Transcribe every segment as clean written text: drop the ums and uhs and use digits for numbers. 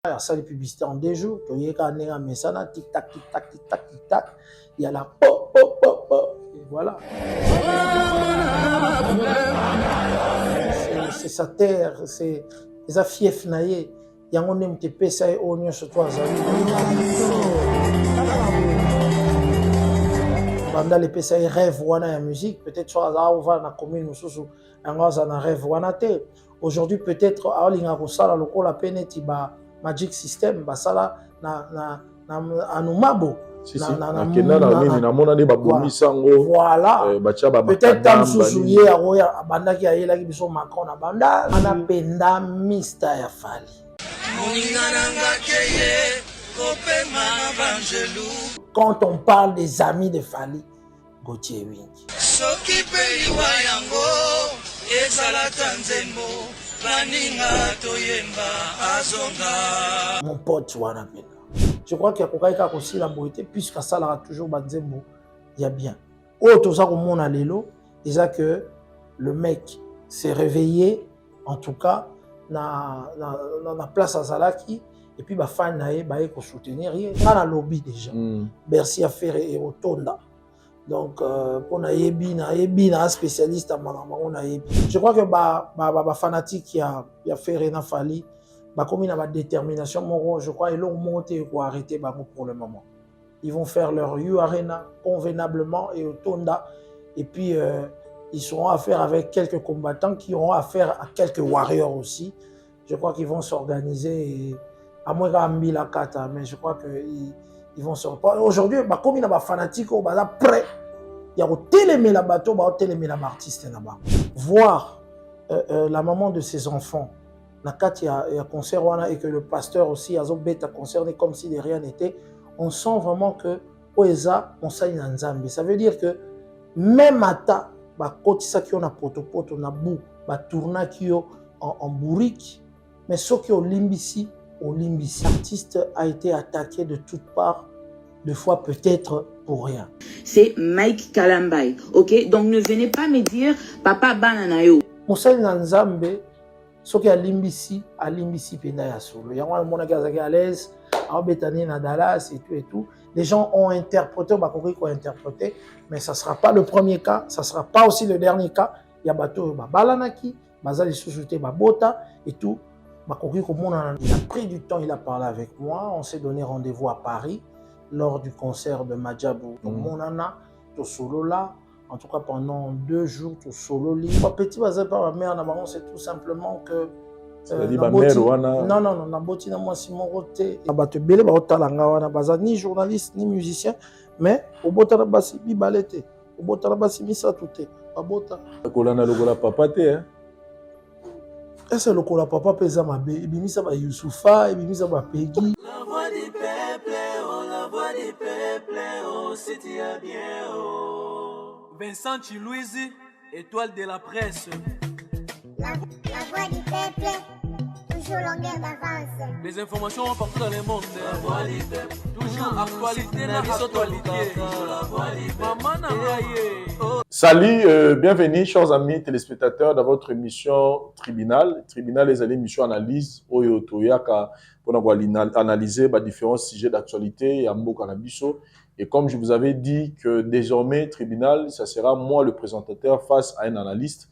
Ça, les publicités en 2 jours. Il y a un message, tic-tac, tic-tac, tic-tac, tic-tac. Il y a la pop, pop, pop, pop. Et voilà. C'est sa terre, c'est les affiefs naïe. Il y a un MTP, ça est oignon sur toi. Pendant les PSA rêve wana la musique, peut-être soit là on va dans la commune nous sous un rêve wana te. Aujourd'hui peut-être à linga kosala lokola la peine tiba Magic System basala na anumabo. Voilà. Peut-être tam sousouye aroya bandaki ayela ki biso Macron na banda ana penda mista ya fali. Quand on parle des amis de Fally, Gauthier Wingi. Mon pote Wanapena. Je crois qu'il y a quelqu'un aussi la beauté, puisque ça là toujours Banzembo, il y a bien. Autre ça comme on a l'élo, déjà que le mec s'est réveillé, en tout cas, dans la place à Zalaki. Et puis, fan nae ba ko soutenir rien dans la lobby déjà. Bercy a fait et Otonda. Donc pour na spécialiste à on a je crois que fanatique qui a fait Renan Fally ba comme il a détermination je crois ils l'ont monté pour arrêter pour le moment. Ils vont faire leur U Arena convenablement et Otonda et puis ils seront à faire avec quelques combattants qui auront affaire à quelques warriors aussi. Je crois qu'ils vont s'organiser à moins qu'à la carte, mais je crois qu'ils vont se reprendre. Aujourd'hui, comme il y a des fanatiques, ils sont prêts. Il y a télémé la bateau, il y a télémé la artiste là-bas. Voir la maman de ses enfants, la carte, il y a concert et que le pasteur aussi a concerné comme si de rien n'était. On sent vraiment que Oeza, on s'aille dans Nzambe. Ça veut dire que même à ta, quand on a poto, on a bou, tourna qui en bourrique, mais ceux qui ont limbisi, l'artiste a été attaqué de toutes parts, deux fois peut-être pour rien. C'est Mike Kalambay, ok? Donc ne venez pas me dire Papa Bananayo. Moussa Nzambe, ceux qui ont limbisi penda ya solo. Il y a un monde qui est à l'aise, à Bethany, à Dallas et tout. Les gens ont interprété, mais ça ne sera pas le premier cas, ça ne sera pas aussi le dernier cas. Il y a bateau, balanaki, bazali sous-souté, bota et tout. Il a pris du temps, il a parlé avec moi. On s'est donné rendez-vous à Paris lors du concert de Madjabou. Donc, mon nana, tout solo là. En tout cas, pendant 2 jours, tout solo là. Ma petit bazar par ma mère, c'est tout simplement que. Non, Naboti, moi, si mon côté. Ni journaliste, ni musicien. Mais, au bout de la basse, il balétait. Au bout de la basse, il ça tout est. C'est le cola papa pesa mabe et bimisa ba Youssoufa et bimisa ba Peggy. La voix du peuple, oh la voix du peuple, oh c'était bien oh. Vincent Chilouise, étoile de la presse. La voix du peuple, toujours longueur d'avance. Les informations partout dans le monde. La voix du peuple, toujours actualité na actualité. La voix du peuple. Maman na Salut, bienvenue chers amis téléspectateurs dans votre émission Tribunal. Tribunal les émissions analyse oyo toyaka pour analyser différents sujets d'actualité à Mbo Canabiso. Et comme je vous avais dit que désormais Tribunal, ça sera moi le présentateur face à un analyste.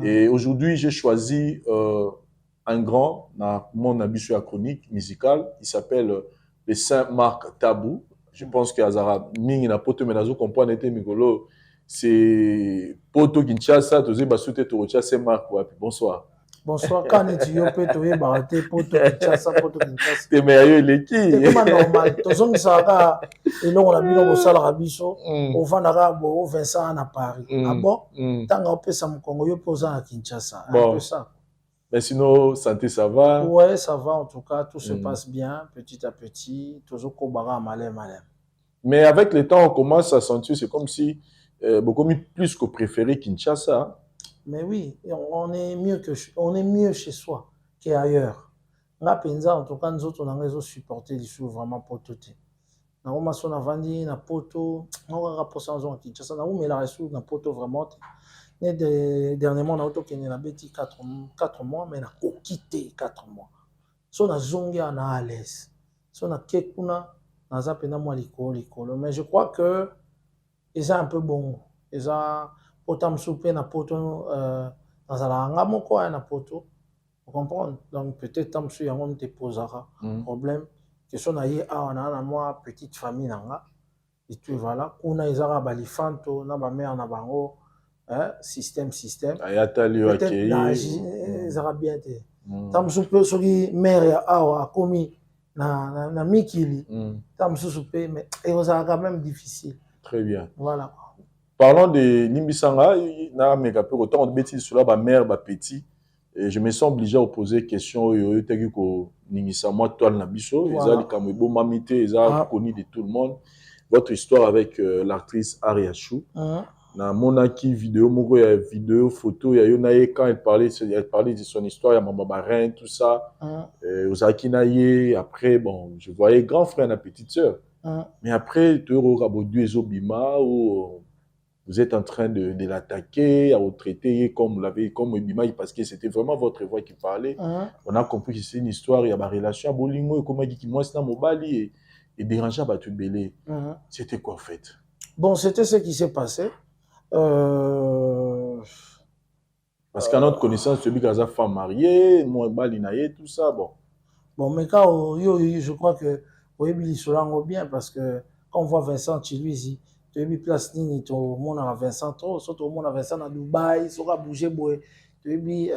Et aujourd'hui j'ai choisi un grand dans mon abisso chronique musicale. Il s'appelle le Saint-Marc Tabou. Je pense que Azara mingi na poto menazo comprendre était migolo c'est poto Kinshasa toze basute torocha Saint-Marc wapi. Bonsoir. Bonsoir quand tu yopé toye barate poto Kinshasa. Te meilleur leki. C'est comme normal. Tozongi saka elo on a bino bosala rabiso au vandara bo Vincent à Paris. Ah bon? Tanga opesa mukongo yo poza na Kinshasa. Un peu ça. Mais sinon, santé, ça va? Ouais, ça va en tout cas. Tout se passe bien, petit à petit. Toujours kobara malem. Mais avec le temps, on commence à sentir, c'est comme si beaucoup plus que préféré Kinshasa. Mais oui, on est mieux chez soi qu'ailleurs. Nga penza en tout cas nous autres on a réseau supporter du sous vraiment poto te. Na oma sona vandi na poto, on va rapprocher en Kinshasa na mais la ressource na poto vraiment. Dernièrement, on a autokené na beti 4 mois, mais na quitté 4 mois. So na zongi na à l'aise. So na kekuna na za pena moi likolo. Mais je crois que ils un peu bon. Ils a potam souper na poto dans la nga moko na poto. Vous comprenez? Donc peut-être tam su yango te posera problème. Question na ye a na moi petite famille nanga. Et puis voilà, kuna izara balifanto na ba mère na bango. Système. Peut-être ils aura bien été. Tam soupe soki mère ya awa komi na mikili. Tam soupe mais et ça sera quand même difficile. Très bien. Voilà. Parlons de Nimbisanga, na mega peu autant de bêtises sur la ba mère ba petit et je me sens obligé à poser question yo teki ko ningisa moi toi na biso, ezali kamebo mamité, ezali connu de tout le monde. Votre histoire avec l'actrice Aria Chou. Na monaki vidéo moko ya vidéo photo ya yonaye quand elle parlait de son histoire ya maman Barin tout ça ozaki naye après bon je voyais grand frère na petite sœur mais après tu rabodu ezobima ou vous êtes en train de l'attaquer à vous traiter comme vous l'avez comme Bima parce que c'était vraiment votre voix qui parlait on a compris que c'est une histoire il y a ba relation à bolingo et comme dit moi c'est na mobali et déranger ba tout belé c'était quoi en fait? Bon, c'était ce qui s'est passé. Parce qu'à notre connaissance, celui qui a sa femme mariée, moi, balinaye, tout ça, bon. Bon, mais quand je crois que oui, il se bien parce que quand on voit Vincent Chiluizi, tu as vu place Nini, tout le monde a Vincent trop, surtout le monde a Vincent à Dubaï, il sera bougé, tu as vu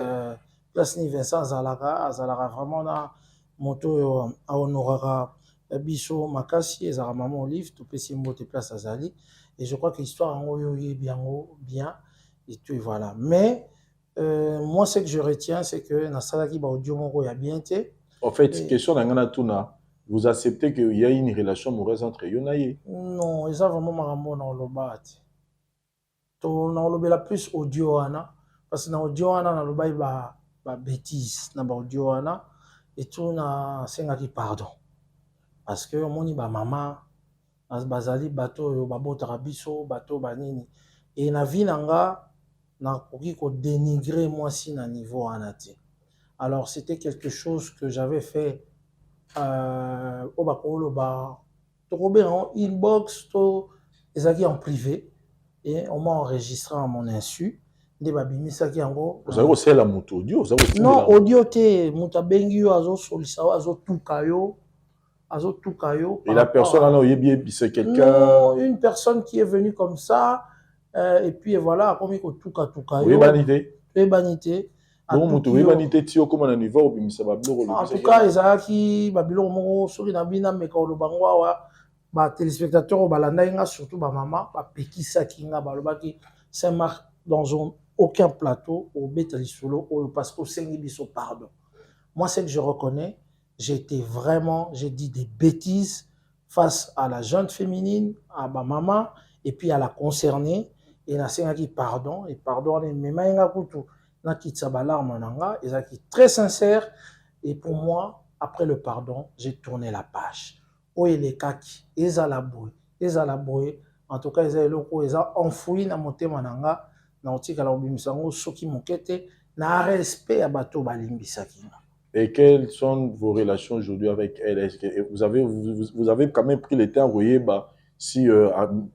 place Nini Vincent Zalara vraiment na moto à honorara biso makasi et zara maman Olive, tout peut s'y monter place à Zali. Et je crois que l'histoire en haut est bien, et tout, voilà. Mais moi, ce que je retiens, c'est que dans Salaki Audio Moro, il y a bien été. En fait, question d'Angana Tuna, vous acceptez qu'il y a une relation amoureuse entre Yonaye? Non, ils ont vraiment marambon dans le bas. Dans le bas, plus audio, parce que dans audio, dans le bas, il y a bêtise, dans l'audio, et tout, c'est un pardon. Parce que mon y a maman. Bazali bateau babotara biso bateau banini et na vie nanga na koki ko dénigrer moi si na niveau anati. Alors c'était quelque chose que j'avais fait au bakolo ba to en inbox to ezaki en privé et on m'a enregistré à mon insu de babimisa ki yango vous avez aussi la moto audio non audio te mutabengi yo azo solisa azo tukayo. Et la personne, c'est quelqu'un... Non, une personne qui est venue comme ça, et puis voilà, comme il y a tout cas. Oui, banité. Oui, banité. En tout cas, ils ont qui Babylon Moro, sur une abina, mais quand le bangwa, téléspectateurs, surtout ma maman, Peki Sakinga, Saint-Marc, dans aucun plateau, au Bétali Solo, parce qu'au Sengibiso, pardon. Moi, c'est que je reconnais. J'ai dit des bêtises face à la jeune féminine, à ma maman, et puis à la concernée. Et na senga qui pardon, et pardonne, mais maïnga kutu, na kitsabalar mananga, et ça qui est très sincère. Et pour moi, après le pardon, j'ai tourné la page. Oye les kaki, ezalaboué. En tout cas, ils ont enfoui na moté mananga, na otika la obimisango, soki mokete, na respect à bateau balimbisaki. Et quelles sont vos relations aujourd'hui avec elle? Est-ce que vous avez quand même pris le temps, vous voyez, si,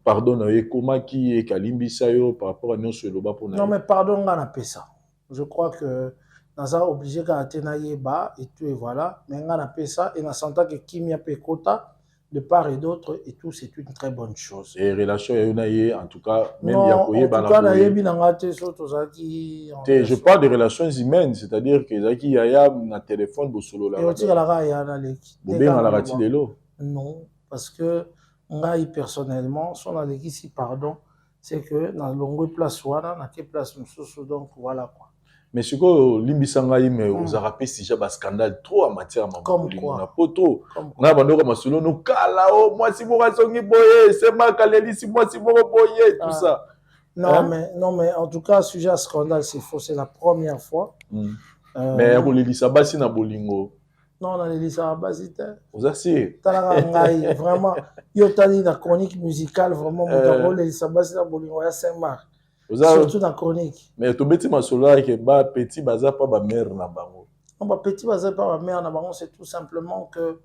pardon, comment qui est Kalimbi Sayo par rapport à nous sur le bas pour nous? Non, mais pardon, on a fait ça. Je crois que nous sommes obligés d'atteindre bas et tout, et voilà. Mais on a fait ça et on sent que Kimia Pekota, de part et d'autre, et tout, c'est une très bonne chose. Et relations, en tout cas, même non, en tout cas, je parle de relations humaines, c'est-à-dire que Zaki Yaya na téléphone bosolo la. Non, parce que moi personnellement, si on a ici pardon, c'est que dans longue place voilà, dans quelle place nous donc voilà quoi. Mais ce que Limbisanga mais vous a rappelé si j'ai un scandale trop en matière de comme quoi. Na poto. Na bandoko masolo no kala oh moi si mon songi boye, c'est ma kaleli si moi si mon boye tout ça. Non mais en tout cas sujet à scandale c'est faux, c'est la première fois. Mais pour l'Elisa Bassi na bolingo. Non, on a l'Elisa Bassi. Vous asseyez. Vraiment, yo tali la chronique musicale vraiment mon l'Elisa Bassi na bolingo ya Saint-Marc. Surtout dans la chronique. Mais tu beti masolo avec ba petit baza pas ba mère na bango. Non, petit baza pas ma mère na bango, c'est tout simplement que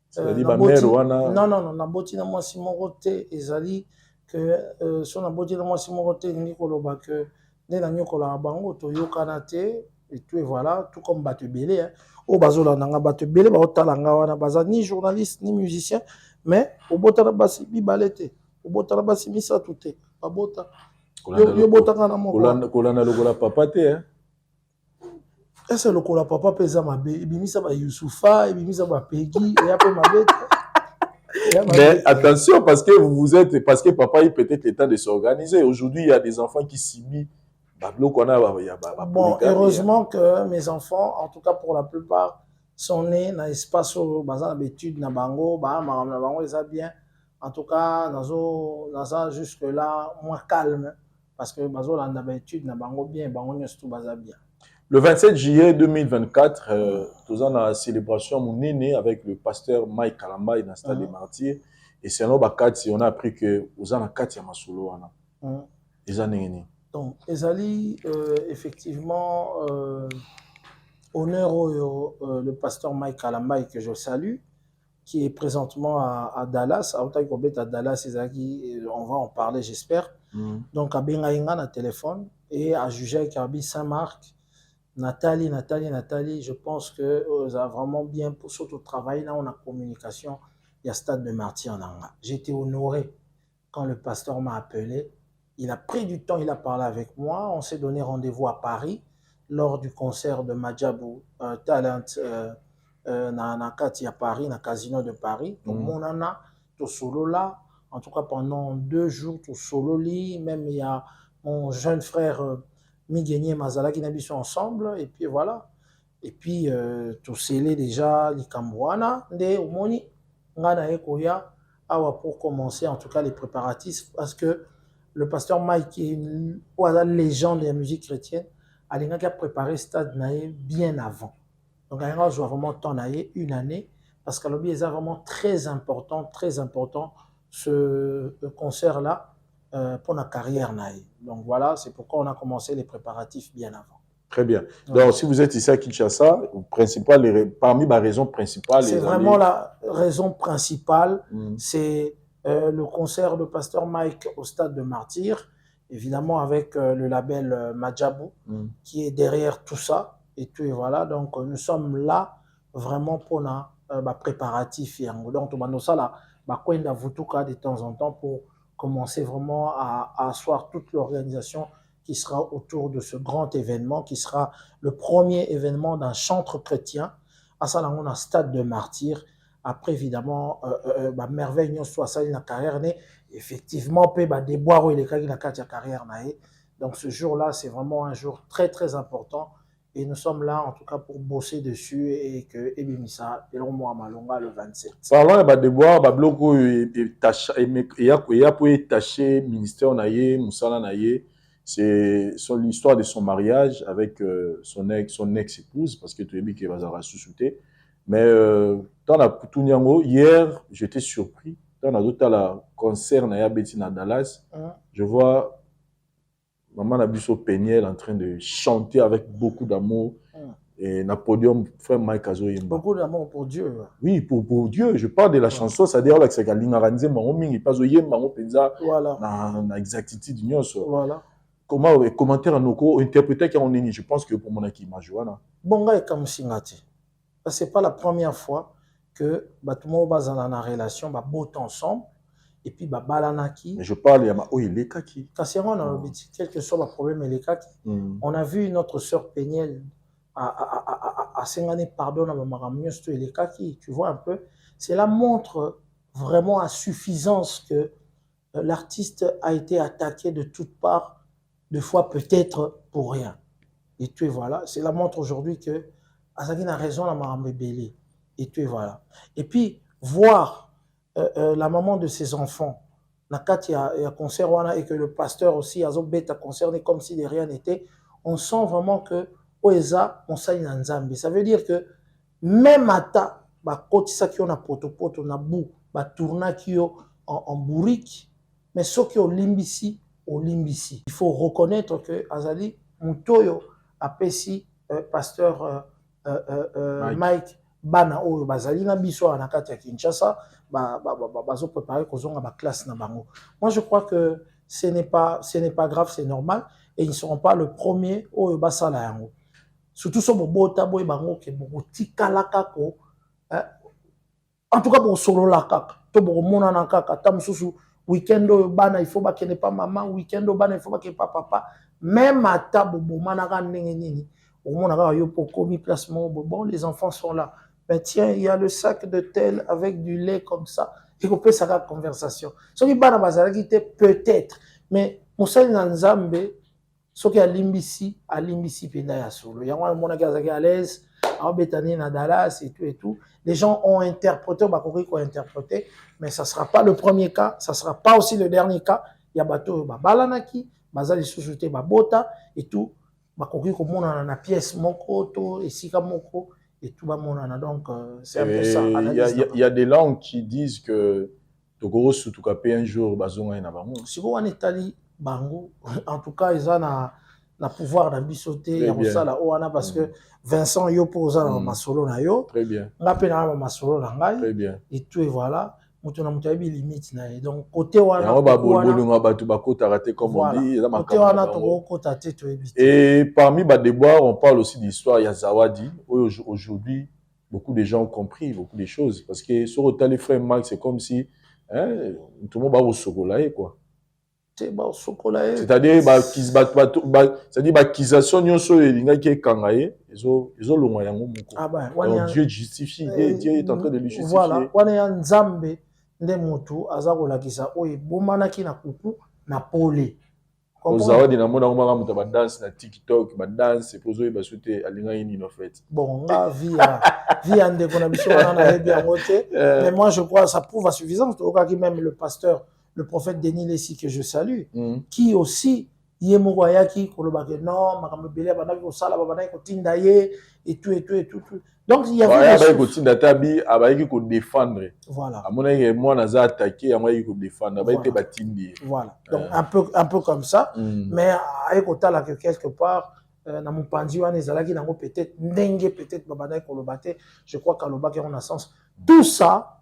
c'est-à-dire ba mère wana. Non, na boti na moi simon te ezali que son na boti na moi simon te ni koloba que ne na nyoko la bango to yokana te et tout et voilà, tout comme batu belé hein. O bazola nanga batu belé ba otalanga wana baza ni journaliste ni musicien mais au botala basi bibalete, au botala basi misa tout te, ba bota. Yo botanga na moko. Kolana lokola papa te hein. Est-ce le kola papa pesa mabe, ebimisa ba Youssoufa, ebimisa ba Peggy et après mabe. Mais attention parce que papa il peut-être le temps de s'organiser. Aujourd'hui, il y a des enfants qui subissent bon, heureusement que mes enfants, en tout cas pour la plupart, sont nés dans l'espace où bazan d'habitude na bango, na bango ils bien. En tout cas, nazo jusque là moins calme parce que bazo la d'habitude na bango bien, bango tout baza bien. Le 27 juillet 2024, nous avons la célébration monene avec le pasteur Mike Kalamba dans le stade des Martyrs. Et c'est là on a appris que vous avez 4 masolo wana. Donc, ezali effectivement honneur au le pasteur Mike Kalamba que je salue, qui est présentement à Dallas. À Dallas, on va en parler, j'espère. Donc, à Bengaïnga, na téléphone, et à Jugé Kabi Saint-Marc. Nathalie, je pense que ça a vraiment bien pour surtout travail. Là, on a communication. Il y a stade de Martyrs en Anga. J'étais honoré quand le pasteur m'a appelé. Il a pris du temps, il a parlé avec moi. On s'est donné rendez-vous à Paris lors du concert de Majabou Talent na Kati à Paris, na Casino de Paris. Donc, mon nana, tout solo là. En tout cas, pendant 2 jours, tout solo li. Même il y a mon jeune frère Miguel Mazala qui n'habitent ensemble. Et puis voilà. Et puis, tout scellé déjà, les Cambouana, des Omoni, Ngana Ekoya, pour commencer en tout cas les préparatifs. Parce que le pasteur Mike, qui est une légende de la musique chrétienne, a préparé ce stade bien avant. Donc, je dois vraiment t'en aller 1 année, parce que l'objet est vraiment très important, ce concert-là, pour la carrière. Donc, voilà, c'est pourquoi on a commencé les préparatifs bien avant. Très bien. Donc, si vous êtes ici à Kinshasa, parmi les raisons principales... C'est vraiment la raison principale, c'est... le concert de pasteur Mike au stade de Martyrs, évidemment avec le label Majabou qui est derrière tout ça. Et tout, et voilà, donc nous sommes là vraiment pour la préparatif. Donc, on va ça là, de temps en temps pour commencer vraiment à asseoir toute l'organisation qui sera autour de ce grand événement, qui sera le premier événement d'un chantre chrétien à ça, on a stade de Martyrs. Après, évidemment, merveille, soit ça, la carrière, effectivement, peut déboire où il est la carrière. Donc, ce jour-là, c'est vraiment un jour très, très important. Et nous sommes là, en tout cas, pour bosser dessus et que Ebimisa, et l'on moi, Malonga, le 27. Parlons de déboire, Babloko, il y a pour tacher ministère Naye, Moussala Naye. C'est l'histoire de son mariage avec son ex-épouse, parce que tu es bien qu'il va sous-souter. Mais dans la Poutouniango, hier, j'étais surpris. Dans la concert Naya Bettina Dallas, je vois Maman Nabuso Peniel en train de chanter avec beaucoup d'amour. Et na podium, frère Mike Azoyemba. Beaucoup d'amour pour Dieu. Oui, pour Dieu. Je parle de la chanson, c'est-à-dire que c'est Galingaranze, Mahomingi, Pazoyemba, Penza, na exactitude d'union. Voilà. Comment, commentaire à nos interpréter qui ont eni, je pense que pour mon équipe, Majoana. Bonga et Kamsingati. Ce n'est pas la première fois que tout le monde est dans la relation, botte ensemble, et puis balanaki. Mais je parle, il y a les kaki. Quel que soit le problème, les kaki. On a vu notre sœur Peniel à 5 années, pardon, à Maramio, les kaki. Tu vois un peu, cela montre vraiment à suffisance que l'artiste a été attaqué de toutes parts, deux fois peut-être pour rien. Et tu voilà, cela montre aujourd'hui que Azagin a raison, la maman Bélé. Et tu voilà. Et puis, voir la maman de ses enfants, Nakati a concert, et que le pasteur aussi a concerné comme si de rien n'était, on sent vraiment que Oeza, on s'aille dans Nzambi. Ça veut dire que même à ta, kotisa qui on a potopoto, on a bou, tourna qui en bourrique, mais ceux qui ont limbisi, au Limbisi. Il faut reconnaître que Azali Mutoyo apesi pasteur Mike Bana Oyo Bazali na biso na kati ya Kinshasa bazo préparer kozonga ba classe na bango. Moi je crois que ce n'est pas grave, c'est normal et ils ne seront pas le premier Oyo basala yango. Surtout so bobota boy bango ke bokoti kalaka ko en tout cas pour solo la kaka to bo mona na kaka tam susu weekend oyo bana il faut ba kene pas maman weekend oyo bana il faut ba ke pas papa même ata bobo manaka ndenge nini au monde a yo pour commis placement bon les enfants sont là mais tiens il y a le sac de tel avec du lait comme ça et qu'on peut ça la conversation ce qui bana bazala qui était peut-être mais mosali na nzambe ce qui a limbisi penda ya solo yango mona kazaki à l'aise à Bethany na Dallas et tout les gens ont interprété on va interpréter mais ça sera pas le premier cas ça sera pas aussi le dernier cas il y a bateau balanaki bazali sous-souté babota et tout bakoki komona na pièce moko to esika moko et tout bamonana donc c'est un peu ça. Il y a des langues qui disent que Togoro Sutukape un jour bazonga na bango. Si vous en Italie bango en tout cas ils ont na pouvoir na bisoté ya mosala oana parce que Vincent yo posa na masolo na yo. Très bien. Ngape na masolo na ngai. Très bien. Et tout et voilà. Mutu na mutu abi limite na ye. Donc côté wana ba bolunga batu bakota raté comme on dit za côté wana to kota te to ebite. Et parmi ba déboires on parle aussi d'histoire ya Zawadi. Aujourd'hui beaucoup de gens ont compris beaucoup de choses parce que sur les frères Max c'est comme si tout le monde va au sokolaé quoi. C'est-à-dire c'est-à-dire bakisation nyonso elingaki kangaye ezo longwa yango moko. Ah ben Dieu justifie Dieu est en train de lui justifier. Voilà, wana ya nzambe nde mutu aza kolakisa oyo bomanaki na kuku na pole. Zawadi na mona ngoma mutu ba danse na TikTok, ba danse pozo e basute alinga ini en fait. Bon, nga via ndeko na biso wana na yebi yango te. Mais moi je crois ça prouve à suffisance que même le pasteur le prophète Denis Lessi que je salue, qui aussi yemogwayaki kolobake non makambo belé bandaki kosala bandaki kotinda ye et tout. Donc il y avait des kotinda tabi abayaki ko défendre. Voilà. Amona ye moi naza attaquer amoyi ko défendre abayite batindi. Voilà. Donc un peu comme ça mais ayeko tala que quelque part na mopanzi wana ezalaki nango peut-être ndenge peut-être babandaki kolobate je crois qu'alobaki on a sens tout ça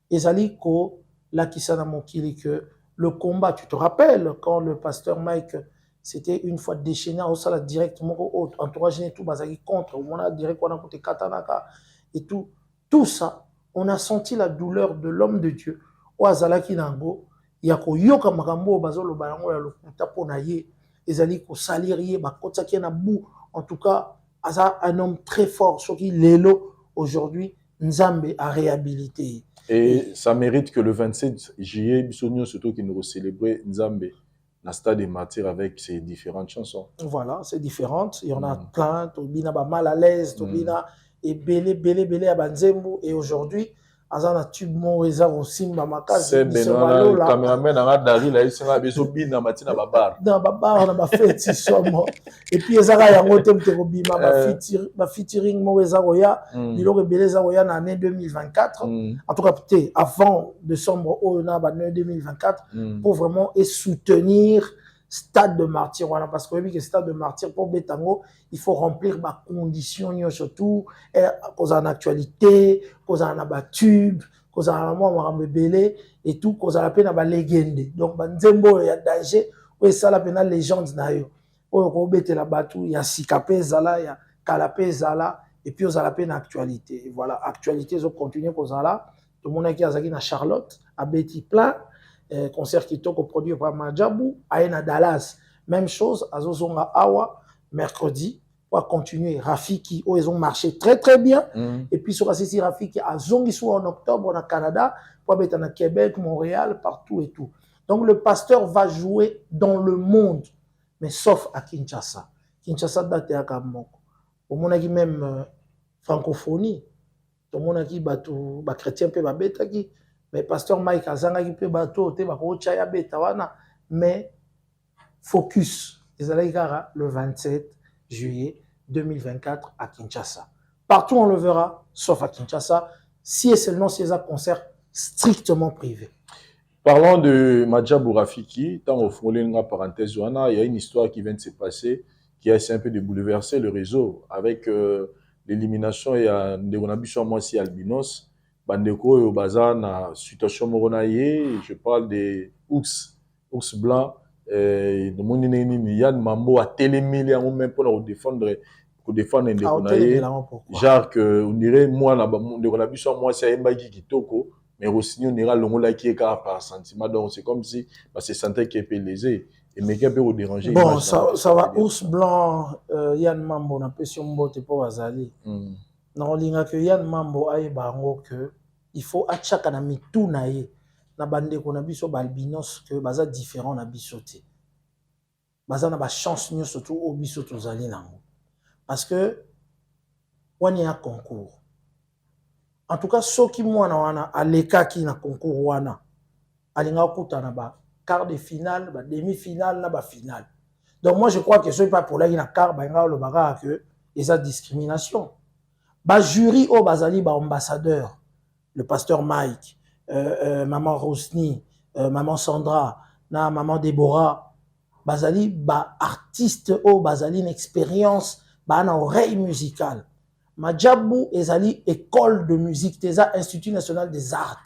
ezali ko la Kisana Mokili que le combat, tu te rappelles quand le pasteur Mike c'était une fois déchaîné au salle directement au entourage et tout bazaki contre on a direct qu'on a côté katanaka et tout ça on a senti la douleur de l'homme de Dieu o azalaki nango ya ko yoka makambo bazolo balango ya lokuta pona ye ezali ko salir ye ba kotsaki na bou en tout cas aza un homme très fort ce qui lelo aujourd'hui Nzambe a réhabilité. Et ça mérite que le 27 juillet, Bissonio, surtout qui nous célébrait Nzambe, la stade des martyrs avec ses différentes chansons. Voilà, c'est différentes. Il y en a plein. Tobina ba mal à l'aise, Tobina et belé à Banzembo. Et aujourd'hui, Azana tube mon réserve au Simba Makaz. C'est Benoît, le caméraman a Dari, là, il s'est mis au bin dans Matina Babar. Dans Babar, on a fait somme. Et puis, Ezara Yangotem Terobima, ma featuring Moreza Roya, il aurait Beleza Roya en année 2024. En tout cas, peut-être avant décembre, on a l'année 2024, pour vraiment soutenir Stade de Martyr. Voilà, parce que oui, que Stade de Martyr, pour Betango, il faut remplir ma condition, surtout, cause en actualité, cause en abatube, cause en moi, belé, et tout, cause en la peine à la légende. Donc, Nzembo, il y a danger, oui, ça la peine à légende, nayo. Oh, il y a Batou, il y a Sikapé Zala, il y a Kalapé Zala, et puis, il y a la peine actualité. Voilà, actualité, ils ont continué, cause là. Tout le monde qui a Zagina Charlotte, à Betty Plein, concert qui toque produit par Madjabou, à Dallas. Même chose, à Zozonga Awa, mercredi, pour continuer. Rafiki, où ils ont marché très très bien. Et puis sur Assisi Rafiki, à Zongisou en octobre, au Canada, pour être à Québec, Montréal, partout et tout. Donc le pasteur va jouer dans le monde, mais sauf à Kinshasa. Kinshasa date à Kamoko. Au monde qui même francophonie, au monde qui bateau, chrétien peut bêta qui. Mais pasteur Mike Azanga qui peut bateau, te bako chaya beta wana, mais focus. Le 27 juillet 2024 à Kinshasa. Partout on le verra, sauf à Kinshasa, si et seulement si c'est un concert strictement privé. Parlons de Madjabou Rafiki. Tant au fond, une parenthèse, il y a une histoire qui vient de se passer qui a essayé un peu de bouleverser le réseau avec l'élimination et de Ronabisson Moissi Albinos. Bandeko et Obaza, na situation moronaye, je parle des ours blancs. De mon Yann Mambo a télémilé en même pour défendre Ndekonaye. Genre que on dirait moi là de Ronabisson Moissi Mbagi Kitoko. Mais aussi, on ira l'ongola qui est par sentiment. Donc, c'est comme si c'est santé qui est lésé. Et mais qui peut vous déranger. Bon, ça va. Ours blanc, Yann Mambo, n'a pas si on botte pour Azali. Non, l'inga que Yann Mambo aille bango que il faut à chaque année tout naïe. Na bande qu'on a biso balbinos que baza différent na bisoté. Baza na ba chance nous surtout au bisoto zali nango. Parce que on y a concours. En tout cas, ceux qui moi à l'écart qui na concours wana, alinga okuta na ba quart de finale, ba demi-finale, na ba finale. Donc moi je crois que ce n'est pas pour là qui na quart ba nga le baga que esa discrimination. Ba jury au bazali ba ambassadeur, le pasteur Mike, maman Rosny, maman Sandra, na maman Déborah, bazali ba artiste au bazali une expérience ba na oreille musicale. Madjabou ezali école de musique, teza Institut national des arts.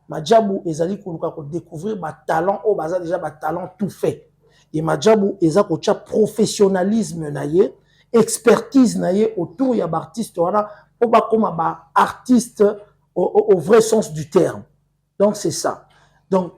Madjabou ezali koluka ko découvrir ba talent au baza déjà ba talent tout fait. Et Madjabou eza ko cha professionnalisme naie, expertise naie autour ya ba artiste wana po ba koma ba artiste au vrai sens du terme. Donc c'est ça. Donc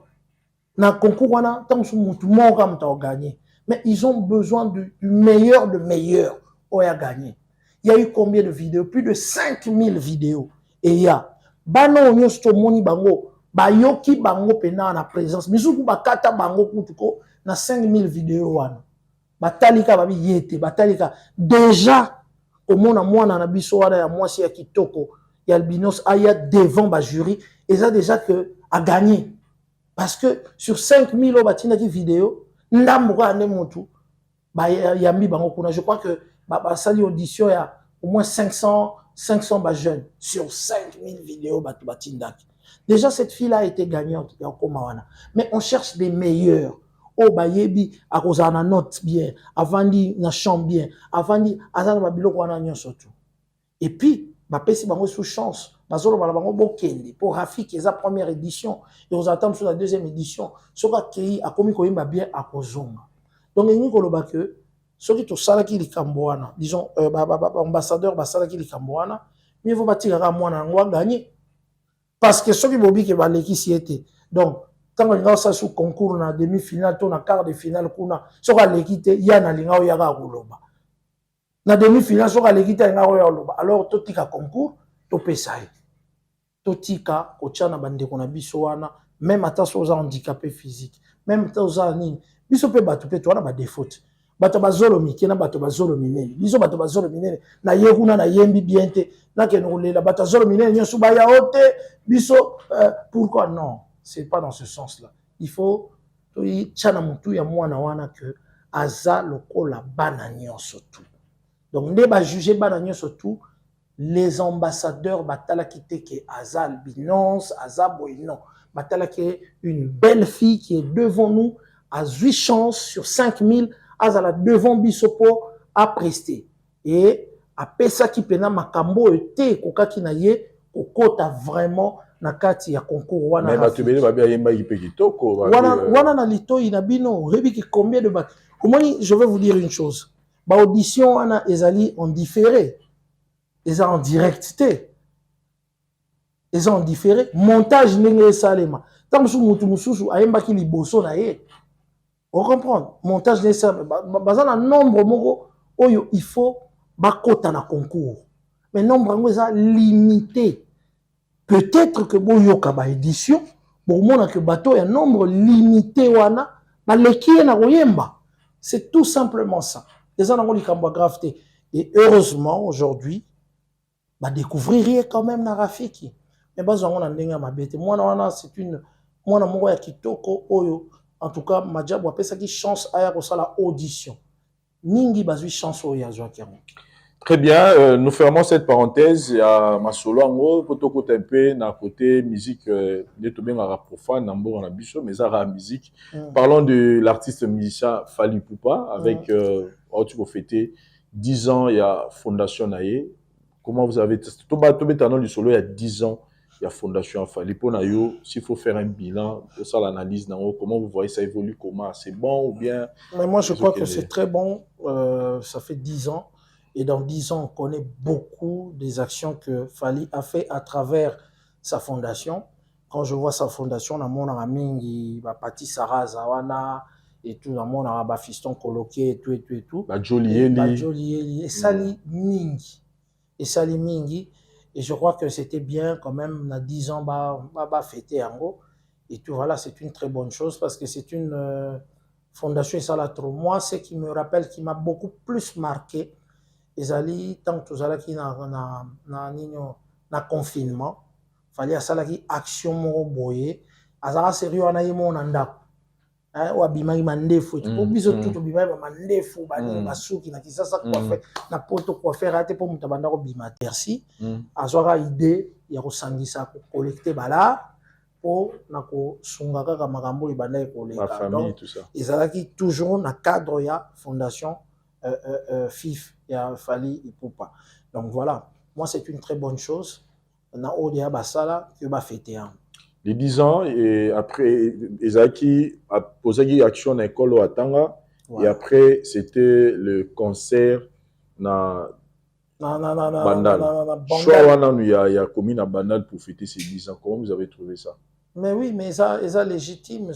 na concours wana tant que mutu mo kam ta gagner, mais ils ont besoin du meilleur de meilleur au ya gagner. Il y a eu combien de vidéos? Plus de 5000 vidéos. Et il y a Bano Nyosto Moni Bango, Bayoki Bango Pena na présence. Misuku Bakata Bango Kutuko na 5000 vidéos. Batalika Babi Yete, Batalika. Déjà, au monde à moi, na biso wana ya moi si ya Kitoko, ya Albinos Aya devant ba jury, et ça déjà que a gagné. Parce que sur 5000 batina qui vidéo, ndambuka ane mutu, ba yambi Bango kuna. Je crois que sali audition, il y a au moins 500 jeunes sur 5000 vidéos. Déjà, cette fille-là a été gagnante. Mais on cherche des meilleurs. Oh, bayebi, à cause de la note bien, avant de la chambre bien, avant de la bilo surtout. Et puis, si on a sous chance, pour Rafik, c'est la première édition, et on attend sur la deuxième édition, ce qui a commis bien à cause. Donc, il y a que ceux qui sont salaki li Kambouana, disons, ambassadeur, salaki li Kambouana, mais vous bâtir à moi, on va gagner. Parce que ceux qui vont dire que l'équipe s'y était. Donc, quand on a ça sous concours, on a demi-finale, on a quart de finale, on a, sur l'équipe, il y a un linga ou yaga rouloba. Na demi-finale, sur l'équipe, il y a un rouloba. Alors, tout tika concours, tout pesaï. Tout tika, au tchana bande qu'on a bisoana, même à ta chose handicapé physique, même à ta chose en biso pe batu pe, tu as des fautes. Bato bazolo miki na bato bazolo minene biso bato bazolo minene na yekuna na yembi biente na ke nolela bato bazolo minene nyosu ba ya ote biso pourquoi non, c'est pas dans ce sens là. Il faut to chana mutu ya mwana wana que aza lokola bana nyonso tout. Donc ne ba juger bana nyonso tout, les ambassadeurs batala kite ke aza albinos aza boynon batala ke une belle fille qui est devant nous à 8 chances sur 5000 azala devant bisopo à prester. Et à pesa qui pena makambo ete kokaki na ye kokota vraiment na kati ya concours wana. Mais batubele babia yemba yipe kitoko. Wana na lito inabino rebi ki combien de bat. Comment je vais vous dire une chose. Ba audition wana ezali en différé. Eza en directité. Eza en différé. Montage nenge salema. Tant sou mutu mususu ayemba ki liboso na ye. On comprend. Montage nécessaire. Bazan un nombre moko oyo il faut bakota na concours. Mais nombre est limité. Peut-être que boyoka ba édition, bon mona que bateau un nombre limité wana, ba lekie na royemba. C'est tout simplement ça. Les gens ont likambo gravité. Et heureusement aujourd'hui, ba découvrir quand même na Rafiki. Mais bazan on a ndenga mabete. Moi wana c'est une mona moko ya kitoko oyo. En tout cas, Madjabou a fait ça qui chance à la audition. Mingi bazui chance au yazwa kiamu. Très bien, nous fermons cette parenthèse à Masolo Ango, pour tout côté un peu, d'un côté musique, de tout bien à profane, Nambo en abisso, mais ça la musique. Parlons de l'artiste musicien Fally Ipupa, avec, tu peux fêter 10 ans, il y a Fondation Naye. Comment vous avez, tout le du solo, il y a 10 ans, il y a Fondation Fally. Pour Nayo, s'il faut faire un bilan, pour ça l'analyse, comment vous voyez ça évolue, comment c'est bon ou bien? Mais moi, je crois que c'est très bon, ça fait 10 ans. Et dans 10 ans, on connaît beaucoup des actions que Fally a fait à travers sa fondation. Quand je vois sa fondation, on a mon ami, Pati Sarah Zawana, et tout, on a fiston coloqué, et tout, et tout, et tout. Et Sali Mingi. Et Sali Mingi. Et je crois que c'était bien quand même, on a 10 ans, fêter en gros. Et tout, voilà, c'est une très bonne chose parce que c'est une fondation, et ça là trop. Moi, ce qui me rappelle, qui m'a beaucoup plus marqué, ezali tant que tozalaki na confinement fallait asalaki action moko boye azala sérieux wana ye mona ndako o abimaki mandefu po biso tout obimaki mandefu bani basuki na kisasa coiffeur na poto coiffeur ate po muta banda ko bima merci azwaka idée ya kosangisa ko collecter bala po na ko sunga kaka makambo ibanda ekoleka donc ezalaki toujours na cadre ya fondation FIF et à Fally Ipupa. Donc voilà, moi c'est une très bonne chose. On a Odia Basala qui va fêter. Les 10 ans, et après, Ezaki a posé une action à l'école à Tanga, et après c'était le concert na Bandal. Il y a commis à Bandal pour fêter ces 10 ans. Comment vous avez trouvé ça? Mais oui, mais ça légitime,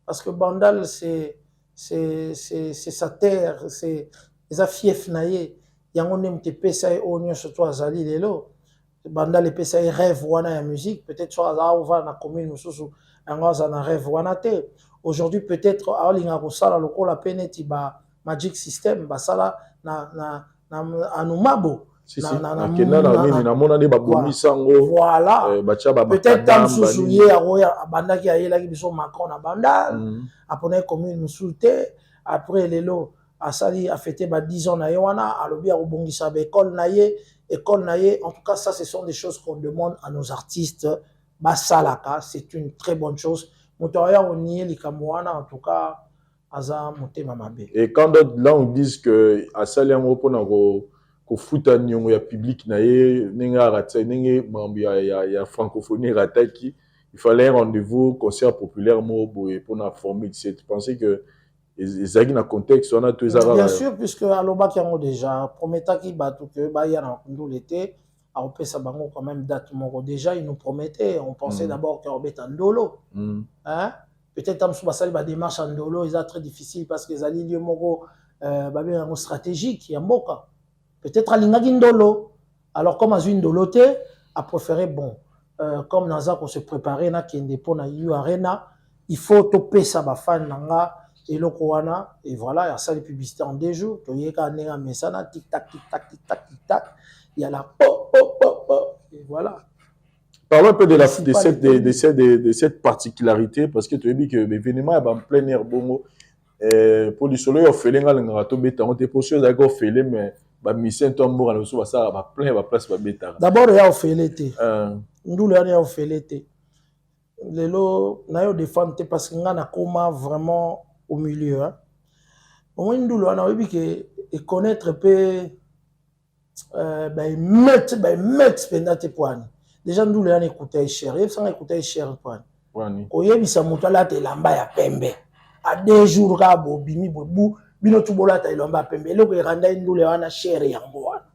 parce que Bandal c'est sa terre, c'est sa fief naye. Yango nem te pesa e onyo surtout azali lelo. Banda le pesa e rêve wana ya musique, peut-être soit za ova na commune mususu yango za na rêve wana te. Aujourd'hui peut-être alinga ko sala lokola peneti ba Magic System ba sala na anumabo. Voilà. Peut-être tam sousouye aroya abandaki ayelaki biso Macron na banda après commune musulte après lelo asali a fêté 10 ans na yewana alobi a rebongisa ba école naye en tout cas ça ce sont des choses qu'on demande à nos artistes basalaka c'est une très bonne chose motoya onié likamwana en tout cas aza motema mabe. Et quand d'autres langues disent que asali yango pona ko futa nyongo ya public na ye ninga ratsa ninge mambi ya francophonie rataki il fallait un rendez-vous concert populaire mo boye pour na former tu pensais que ezaki na contexte on a tous bien sûr puisque aloba kiango déjà prometaki batu que ba ya na l'été a opesa bango quand même date moko déjà il nous promettait on pensait d'abord que obet ndolo hein peut-être amsu basali ba démarche ndolo est très difficile parce que ezali lieu moko ba bien stratégique ya mboka. Peut-être à l'Ingagindolo. Alors, comme à Zundolo, a préféré, bon, comme Naza pour se préparer, na kende pour na U Arena, il faut toper ça, ba fan nanga, et le Koana, et voilà, il y a ça les publicités en 2 jours, tu y a un message, tic-tac, tic-tac, tic-tac, tic-tac, il y a la pop, pop, pop, pop, et voilà. Parlons un peu de cette particularité, parce que tu as dit que l'événement est en plein air, bon, pour le soleil, on fait les gars, on a tout bêta, on te pose sur la fait mais mission tombo na so basa ba plein ba place ba beta d'abord ya ofelete ndulu ya ofelete lelo na yo défendre parce que nga na koma vraiment au milieu hein au moins ndulu na obi que et connaître peu mettre pendant poani déjà ndulu ya écouter cher et sans écouter cher poani oyebisa mutu ala te lamba ya pembe à 2 jours ka bo bimi bobu bino tubolata ilomba pembe eloko eranda ndule wana chere yango wana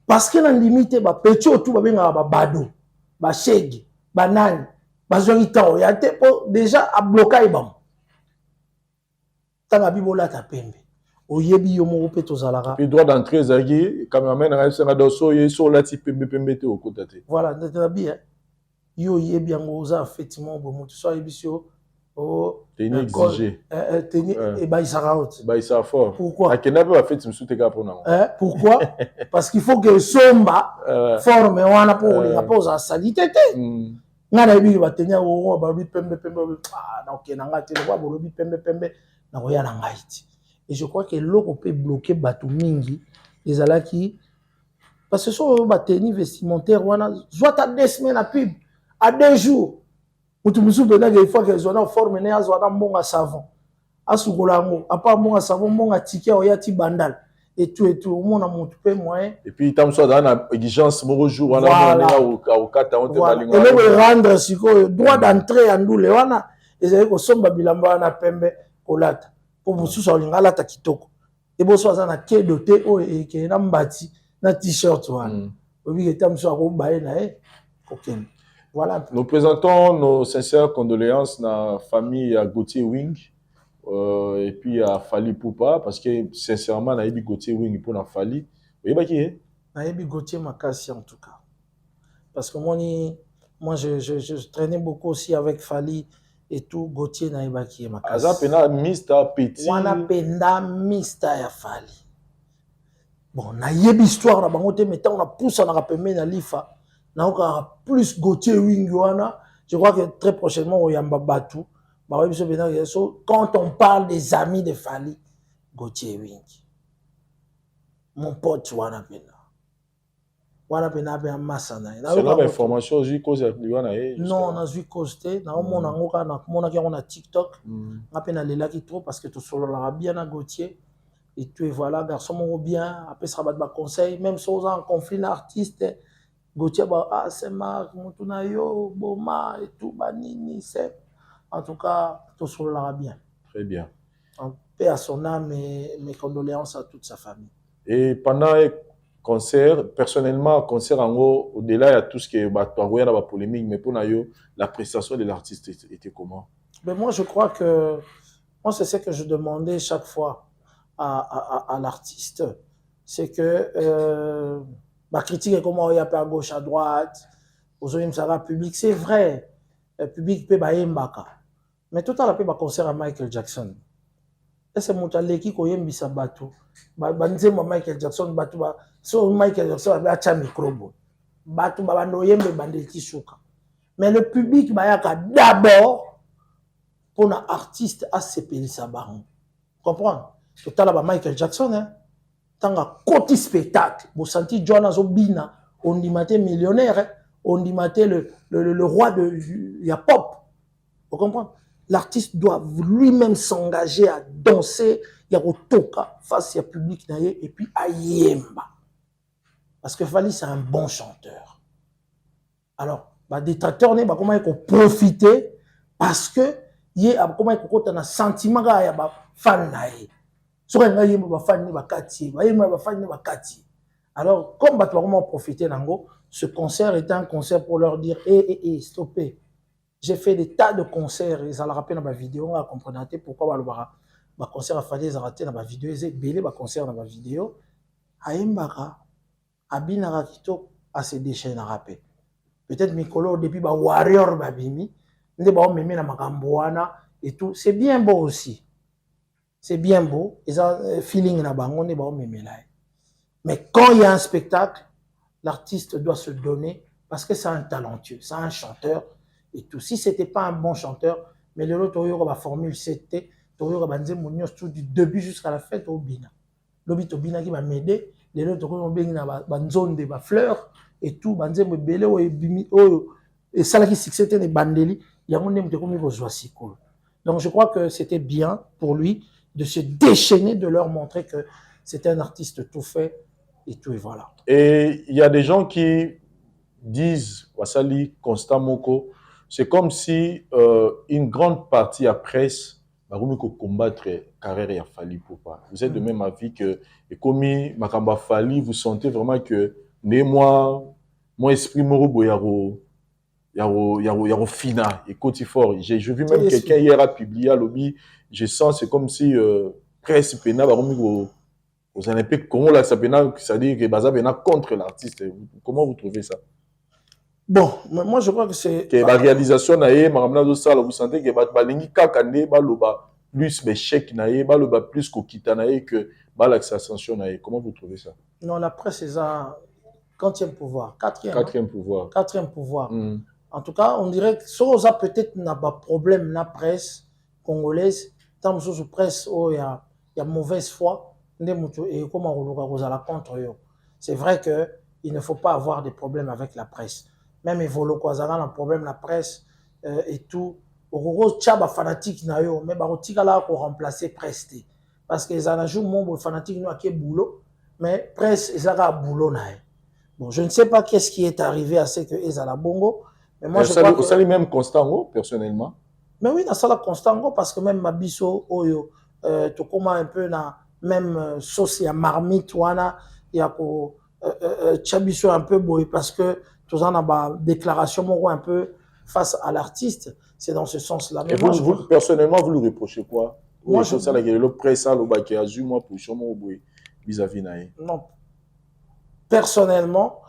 parce que na limite ba petit otu ba benga ba bado ba shege banani bazongi temps ya te po déjà a bloquer bam tanga bibolata pembe oyebi yo moko pe tozalaka puis droit d'entrée zagi cameraman na senga doso ye so lati pembe te okota te voilà c'est bien yo yebi yango oza effectivement bon mutu so yebisio oh, t'es exigé. Et bah, il s'arrête haute. Bah, il s'arrête fort. Pourquoi? Pourquoi? Parce qu'il faut que Somba forme wana pour la pause à salité. Ngana ibi ba tenya wo ba bi pembe na ok na ngati le ba bi pembe na ko ya na ngaiti. Et je crois que loko peut bloquer batu mingi ezalaki parce que so ba tenue vestimentaire wana soit à 2 semaines à pub à 2 jours mutu musu bena que fois que zona forme ne azwa mbonga savon asukola ngo apa mbonga savon mbonga ticket oya ti bandal et tout mona mutu pe moyen et puis tam so dans la exigence mo jour wana voilà. au kata on te balinga et le rendre siko droit d'entrée ya ndule wana ezali ko somba bilamba wana pembe kolata pour mususu olinga lata kitoko et boso aza na quai doté o e ke na mbati na t-shirt wana obi ke tam so ko baye na OK. Voilà. Nous présentons nos sincères condoléances à la famille à Gauthier Wing et puis à Fali Poupa parce que sincèrement, na yebi Gauthier Wing pour na Fali. Oui, bah qui est? Na yebi Gauthier Makassi en tout cas. Parce que moi je traînais beaucoup aussi avec Fali et tout Gauthier na yebi qui est Makassi. Aza pena mista petit. Wana penda mista ya Fali. Bon, na yebi histoire na bango te mettons na poussa na rapemé na lifa. Na encore plus Gauthier Wing wana, je crois que très prochainement au Yamba Batou, quand on parle des amis de Fali, Gauthier Wing, mon pote wana pena be masana. C'est l'information j'ai cause wana non, na zui costé, na mona ngoka na mona ki on a TikTok, na pena lela ki trop parce que to solo la bien na Gauthier et tout et voilà garçon mon bien, après ça va de conseil même si on en conflit d'artiste. Gauthier ba c'est Marc Mutunayo Boma et tout banini c'est en tout cas tout cela bien très bien en paix à son âme et mes condoléances à toute sa famille. Et pendant un concert personnellement concert en haut au-delà de tout ce qui est la polémique mais pour nayo la prestation de l'artiste était comment? Mais moi je crois que moi c'est ce que je demandais chaque fois à l'artiste c'est que ma critique est comment il y a à gauche, à droite, aux autres, ça va public. C'est vrai, le public peut bailler mbaka. Mais tout à l'heure, il y a un concert à Michael Jackson. Et c'est mon talent qui connaît Mbissa Batou. Banzemo Michael Jackson, Batou, so Michael Jackson avait un micro. Batou, Babanoyembe, Bandeki Souka. Mais le public, d'abord, pour un artiste à s'épeler sa baron. Comprends? Tout à l'heure, Michael Jackson, hein. Tanga côté spectacle, vous sentez Jonas Obina, on dit maté millionnaire, on dit maté le roi de la pop. Vous comprenez? L'artiste doit lui-même s'engager à danser, il y a toka face au public et puis à yemba. Parce que Fali c'est un bon chanteur. Alors, bah détracteur ne bah comment il faut profiter parce que il comment il faut un sentiment il y a fan naïe. Alors, comme tu vas profiter d'ango, ce concert était un concert pour leur dire stoppez. J'ai fait des tas de concerts, ils allaient rappeler dans ma vidéo, on comprendre pourquoi le concert a fallu rater dans ma vidéo, ils ont belé le concert dans ma vidéo. Aïmbaka, Abinara Kito, à se déchaîner à rapper. Peut-être Mikolo, depuis Warrior Babimi, nous avons mis dans ma gamboana et tout, c'est bien beau aussi. C'est bien beau, ils ont un feeling là-bas, on est bon, mais quand il y a un spectacle, l'artiste doit se donner parce que c'est un talentueux, c'est un chanteur et tout. Si ce n'était pas un bon chanteur, mais le lot, il y aura la formule CT, il y aura du début jusqu'à la fin, il y aura l'obit qui va m'aider, les autres, il y aura une zone de fleurs et tout, il y aura et ça qui succès des bandeli, il y a un homme donc je crois que c'était bien pour lui de se déchaîner, de leur montrer que c'était un artiste tout fait et tout, et voilà. Et il y a des gens qui disent, Wasali, Constant Moko, c'est comme si une grande partie à presse va combattre la carrière à Fali Poupa. Vous êtes de même avis que, et comme Makamba Fali, vous sentez vraiment que, moi, mon esprit moro boyaro, yaro fina, et côté fort. J'ai vu même quelqu'un hier a publié à lobby, je sens, c'est comme si presse pena, aux Olympiques, comment là, ça veut dire que Baza pena contre l'artiste. Comment vous trouvez ça? Bon, moi je crois que c'est. Que la réalisation, vous sentez que Balingi Kakane, Baloba, plus mes chèques, Baloba, plus Kokita, que Balaxascension, comment vous trouvez ça? Non, la presse est à quatrième pouvoir. Quatrième pouvoir. Quatrième pouvoir. En tout cas, on dirait que ça peut-être n'a pas problème, la presse congolaise, tant que presse, il y a mauvaise foi, et comment on la contre eux. C'est vrai que il ne faut pas avoir des problèmes avec la presse. Même Evolo Kwazara un problème la presse et tout. Au tchaba fanatique na yo, mais barotika là pour remplacer presse. Parce que les anajou mon fanatique nous a qui boulot, mais presse ils a boulot na. Bon, je ne sais pas qu'est-ce qui est arrivé à ce que Ezala Bongo, mais moi je crois que ça même Constant personnellement. Mais oui, dans ça la Constant parce que même Mabiso Oyo tu comment un peu na même sauce à marmite wana il y a ko Chabiso un peu boy parce que tout en a déclaration un peu face à l'artiste, c'est dans ce sens-là. Mais vous personnellement vous lui reprochez quoi? Moi je ça la le presse le bac a moi pour chomo boy vis-à-vis naé. Non. Personnellement,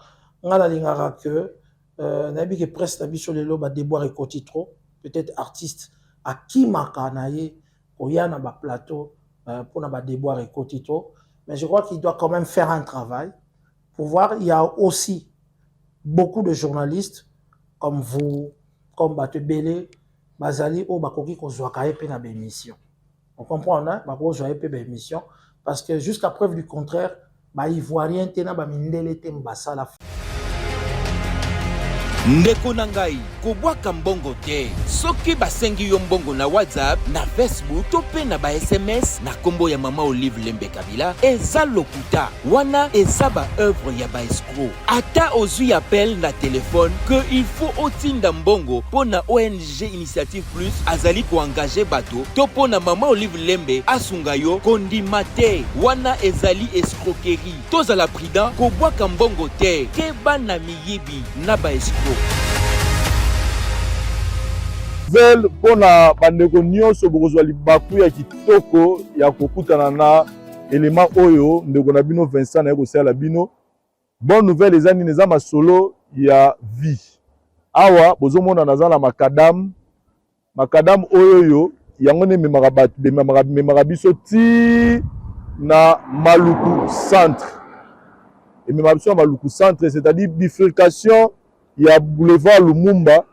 on a l'ingara que nabi que presse nabi sur les lobes à déboire et côté trop peut-être artiste à qui makanaye oyana ba plateau pour na ba déboire et côté trop, mais je crois qu'il doit quand même faire un travail pour voir. Il y a aussi beaucoup de journalistes comme vous, comme Batebele, Bazali ou Bakoki Kozwakaye pe na bémission. On comprend hein, Bakoki pe bémission parce que jusqu'à preuve du contraire ba ivoirien tena ba mindele te mbasala. Ndeko na ngai kobwaka mbongo te soki basengi yo mbongo na WhatsApp na Facebook to pe na ba SMS na kombo ya mama Olive Lembe Kabila eza lokuta wana eza ba œuvre ya ba escroc ata ozui appel na téléphone que il faut otinda mbongo pona ONG Initiative Plus azali ko engager bato to pona mama Olive Lembe asunga yo kondima te wana ezali escroquerie tozala prudent kobwaka mbongo te keba na miyibi na ba escroc. Vel pona bandeko nyonso bokozwa libaku ya kitoko ya kokutana na élément oyo ndeko na bino Vincent na kosala bino. Bonne nouvelle ezani neza masolo ya vie. Awa bozomona nazala makadam oyo yo yango ne memaka biso ti na Maluku centre. Et memaka biso na Maluku centre, c'est-à-dire bifurcation ya boulevard Lumumba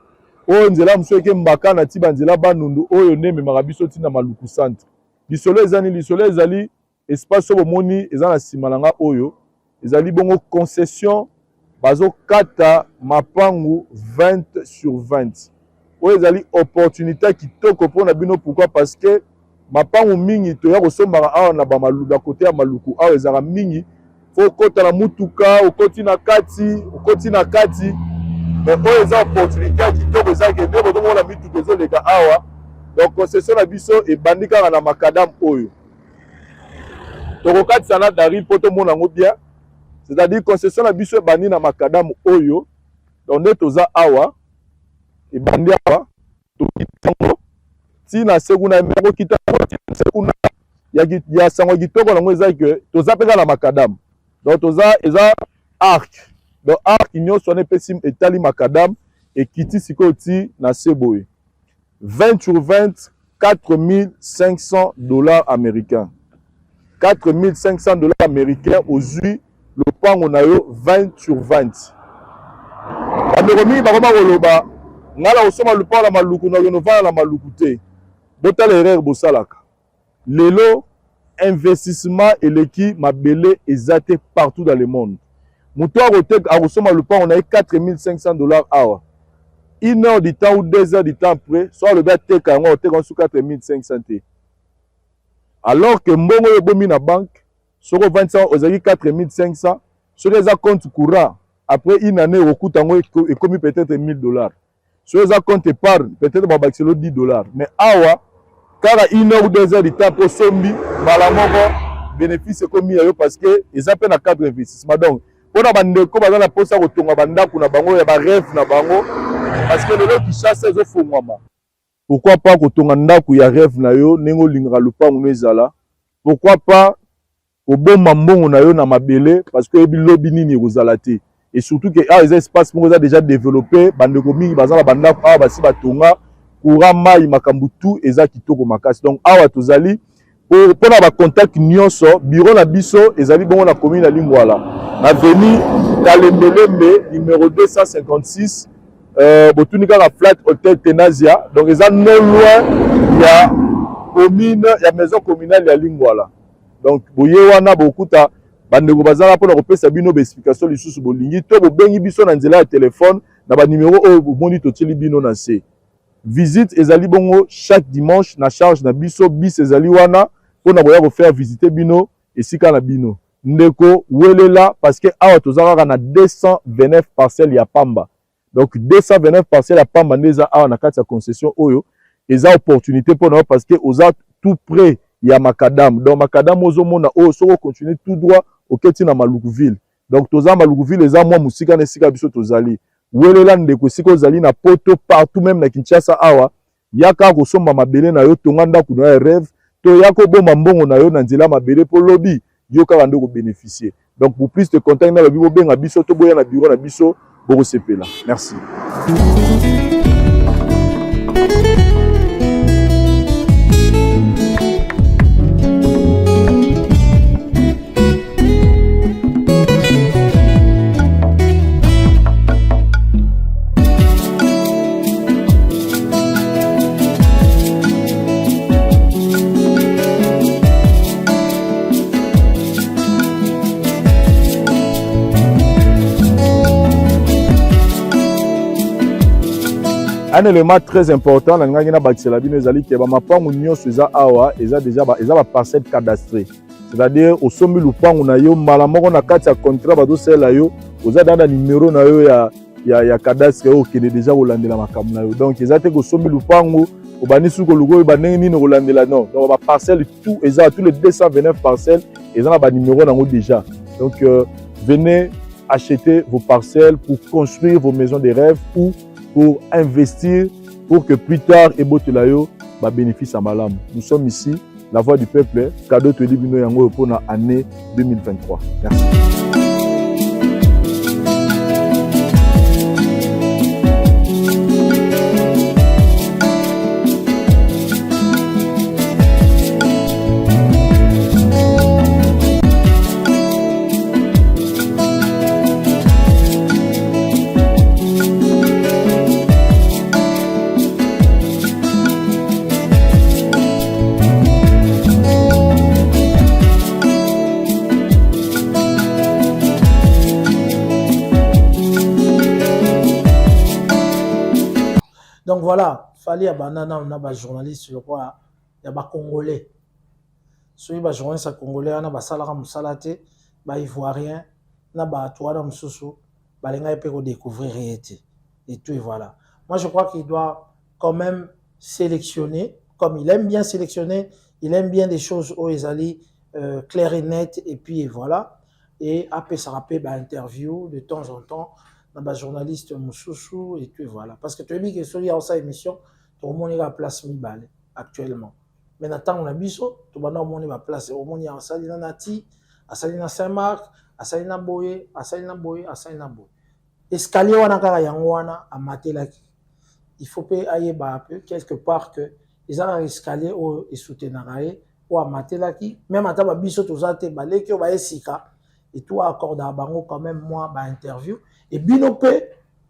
oyo nzela muso eke mbaka na tiba nzela banundu oyo ne memaka biso ti na Maluku centre. Lisolo ezali espace oyo bomoni eza na sima na nga oyo ezali bongo concession bazo kata mapangu 20 sur 20 oyo ezali opportunité kitoko mpona bino. Pourquoi? Parce que mapangu mingi toya kosombaka awa na bamaluda kote ya Maluku awa ezaka mingi fo kota na mutuka okoti na kati mais oyo eza opportunité kitoko ezaki nde botomona mituka ezoleka awa. Donc concession na biso ebandi kaka na makadam oyo tokokatisa na dari mpo tomona yango bien. C'est-à-dire concession na biso ebandi na makadam oyo donc nde toza awa ebandi awa tokitango tina sekuna meko kitango sekuna ya sango kitoko nango eza ke toza peka na makadam donc toza eza arc donc arc nyonso wana epesi etali makadam ekiti sikoyo ti na seboye 20 sur 20 $4,500 américains. 4,500 $ américains ozui lopango na yo 20 sur 20. Bandeko mingi bakoma koloba ngala osoma lopango na Maluku na yo novana na Maluku te. Botala erreur bosalaka. Lelo investissement eleki mabele ezate partout dans le monde. Muto akosoma lopango na ye 4,500 $ awa. 1 heure du temps ou 2 heures du temps après, soit le gars teka yango oteka sur 4,500 te. Alors que mbongo yo bomi na banque, soko 25 ozaki 4,500, sur les compte courant, après une année au tango et commis peut-être $1,000. Sur les compte épargne, peut-être babakiselo $10. Mais awa, car à 1 heure ou 2 heures du temps pour sombi, malamongo bénéfice commis parce que ils appellent à 4 investissements. Donc, pour na bandeko bazana posa kotonga bandaku na bango ya ba rêve na bango parce que les gens qui chassent les ofongwama. Pourquoi pas kotonga ndaku ya rêve na yo nengo lingara lupango ezala? Pourquoi pas oboma mbongo na yo na mabele parce que ebilobi nini kozalate? Et surtout que les espaces mo déjà développé bandeko mingi bazala bandaku awa basi batonga courant mai makambu tout eza kitoko makasi. Donc awa tozali pour na ba contact nyonso bureau na biso ezali bongo na commune ya Lingwala na avenue Kalembelembe numéro 256 botunika la flat hotel Tenazia. Donc ils sont non loin il y a commune, il y a maison communale ya Lingwala. Donc boye wana bokuta bandeko bazala pona kopesa bino ba explication lisusu bolingi to bobengi biso na nzela ya téléphone na ba numéro oyo bomoni totili bino na se. Visite ezali bongo chaque dimanche na charge na biso bis ezali wana pona boya ko faire visiter bino esika na bino. Ndeko welela parce que awa tozaka na 229 parcelles ya pamba. Donc 229 parcelles ya pamba ndeza awa na kati ya concession oyo eza opportunité pona parce que oza tout près ya Makadam. Donc Makadam ozomona oyo soko continuer tout droit oketi na Malukuville. Donc toza Malukuville eza mwa musika na esika biso tozali. Welela ndeko esika ozali na poto partout même na Kinshasa awa yaka kosomba mabele na yo tonga ndako na ya rêve to yako bomba mbongo na yo na nzela mabele po lobi yo kaka ndeko bénéficier. Donc pour plus de contacts na lobi bobenga biso to boya na bureau na biso boko sepela. Merci. Un élément très important, la ngana bakisela bino ezali ke ba mapangu nyonso eza awa eza déjà ba parcelle cadastrée. C'est-à-dire au sombi lupangu na yo mala moko na kati ya contrat ba do sela yo oza dans numéro na yo ya cadastre o kene déjà kolandela makambo na yo. Donc ezate ko sombi lupangu obani suko lugo ba ndenge nini kolandela non. Donc ba parcelle tout eza tous les 229 parcelles eza na ba numéro nango déjà. Donc venez acheter vos parcelles pour construire vos maisons de rêve ou pour investir, pour que plus tard, Ebotelayo va bénéficier à Malam. Nous sommes ici, la voix du peuple, cadeau de Libino Yango pour l'année 2023. Merci. Donc voilà, fallait à banana on a ba journaliste je crois il y a ba congolais. Celui ba journaliste congolais on a ba salara musalate, ba ivoirien, na ba toana mususu, ba lenga pe ko découvrir et tout et voilà. Moi je crois qu'il doit quand même sélectionner comme il aime bien sélectionner, il aime bien des choses où ils allaient claires et nettes et puis voilà et après ça rappelle ba interview de temps en temps. Dans journaliste Moussoussou et tout voilà parce que tu as dit que sur sa émission tout le monde est à place Mibale actuellement mais maintenant on a biso tout le monde est à place au monde il y a Salina Nati à Salina Saint-Marc à Salina Boye à Salina Boye à Salina Boye escalier wana kaka yango wana à Matelaki il faut pas aller un peu quelque part que ils ont un escalier ou et soutenarae ou à Matelaki même à taba biso tout ça te baleki ba esika et tout accorde à bango quand même moi ba interview et bino pe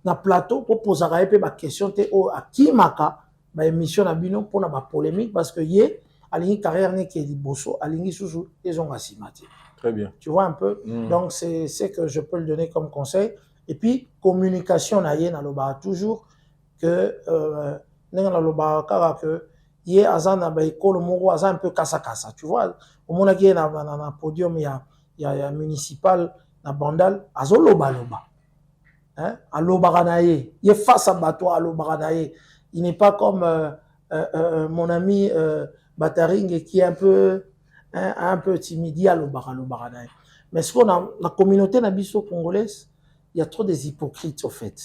na plateau pour poser ba question te o akimaka ba émission na bino pour na ba polémique parce que yé alingi carrière ne ke liboso alingi susu ils ont asimati. Très bien. Tu vois un peu donc c'est que je peux le donner comme conseil et puis communication na yé na loba toujours que na loba kaka que yé azana ba école moko azan un peu kasa tu vois au mona ki na podium ya municipal na bandal azoloba loba. Hein? Il est face à Bato, il n'est pas comme mon ami Bataring qui est un peu timide. Mais ce qu'on a, la communauté nabiso congolaise, il y a trop des hypocrites au fait.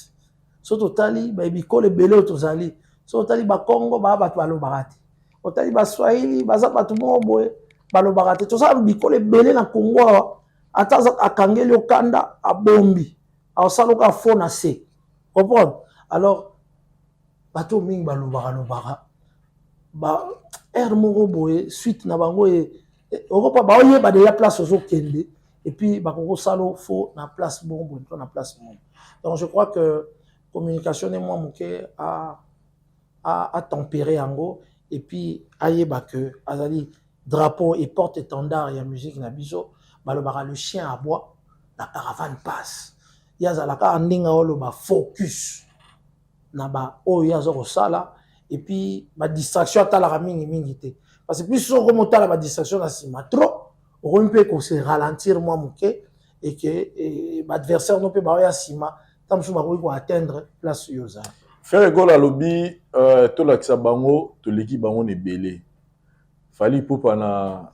Surtout tali, biko le belé autozali. Surtout tali ba Congo, ba batu alobarate. Otali ba Swahili, ba batu moboe, ba alobarate. Tout ça biko le belé na Congo, ataza akangeli okanda a bombi. Alors ça loka fond na se comprendre alors bato ming balobara ba air moko boye suite na bango e okopa ba oye ba déjà place ozo kende et puis ba koko salo faux na place bon na place bon donc je crois que communication est moi moké à tempérer en gros et puis ayeba que azali drapeau et porte-étendard et la musique na biso, le chien à bois, la caravane passe. Il y a zalaka andinga olo ba focus na ba o ya zo sala et puis ma distraction atala mingi mingi te. Parce que plus so comme tala ba distraction na sima trop, on peut qu'on se ralentir moi muke et que l'adversaire non peut ba ya sima tam so ba ko atteindre place yoza. Faire gol à lobby to la bango to l'équipe bango ne belé. Fali poupa na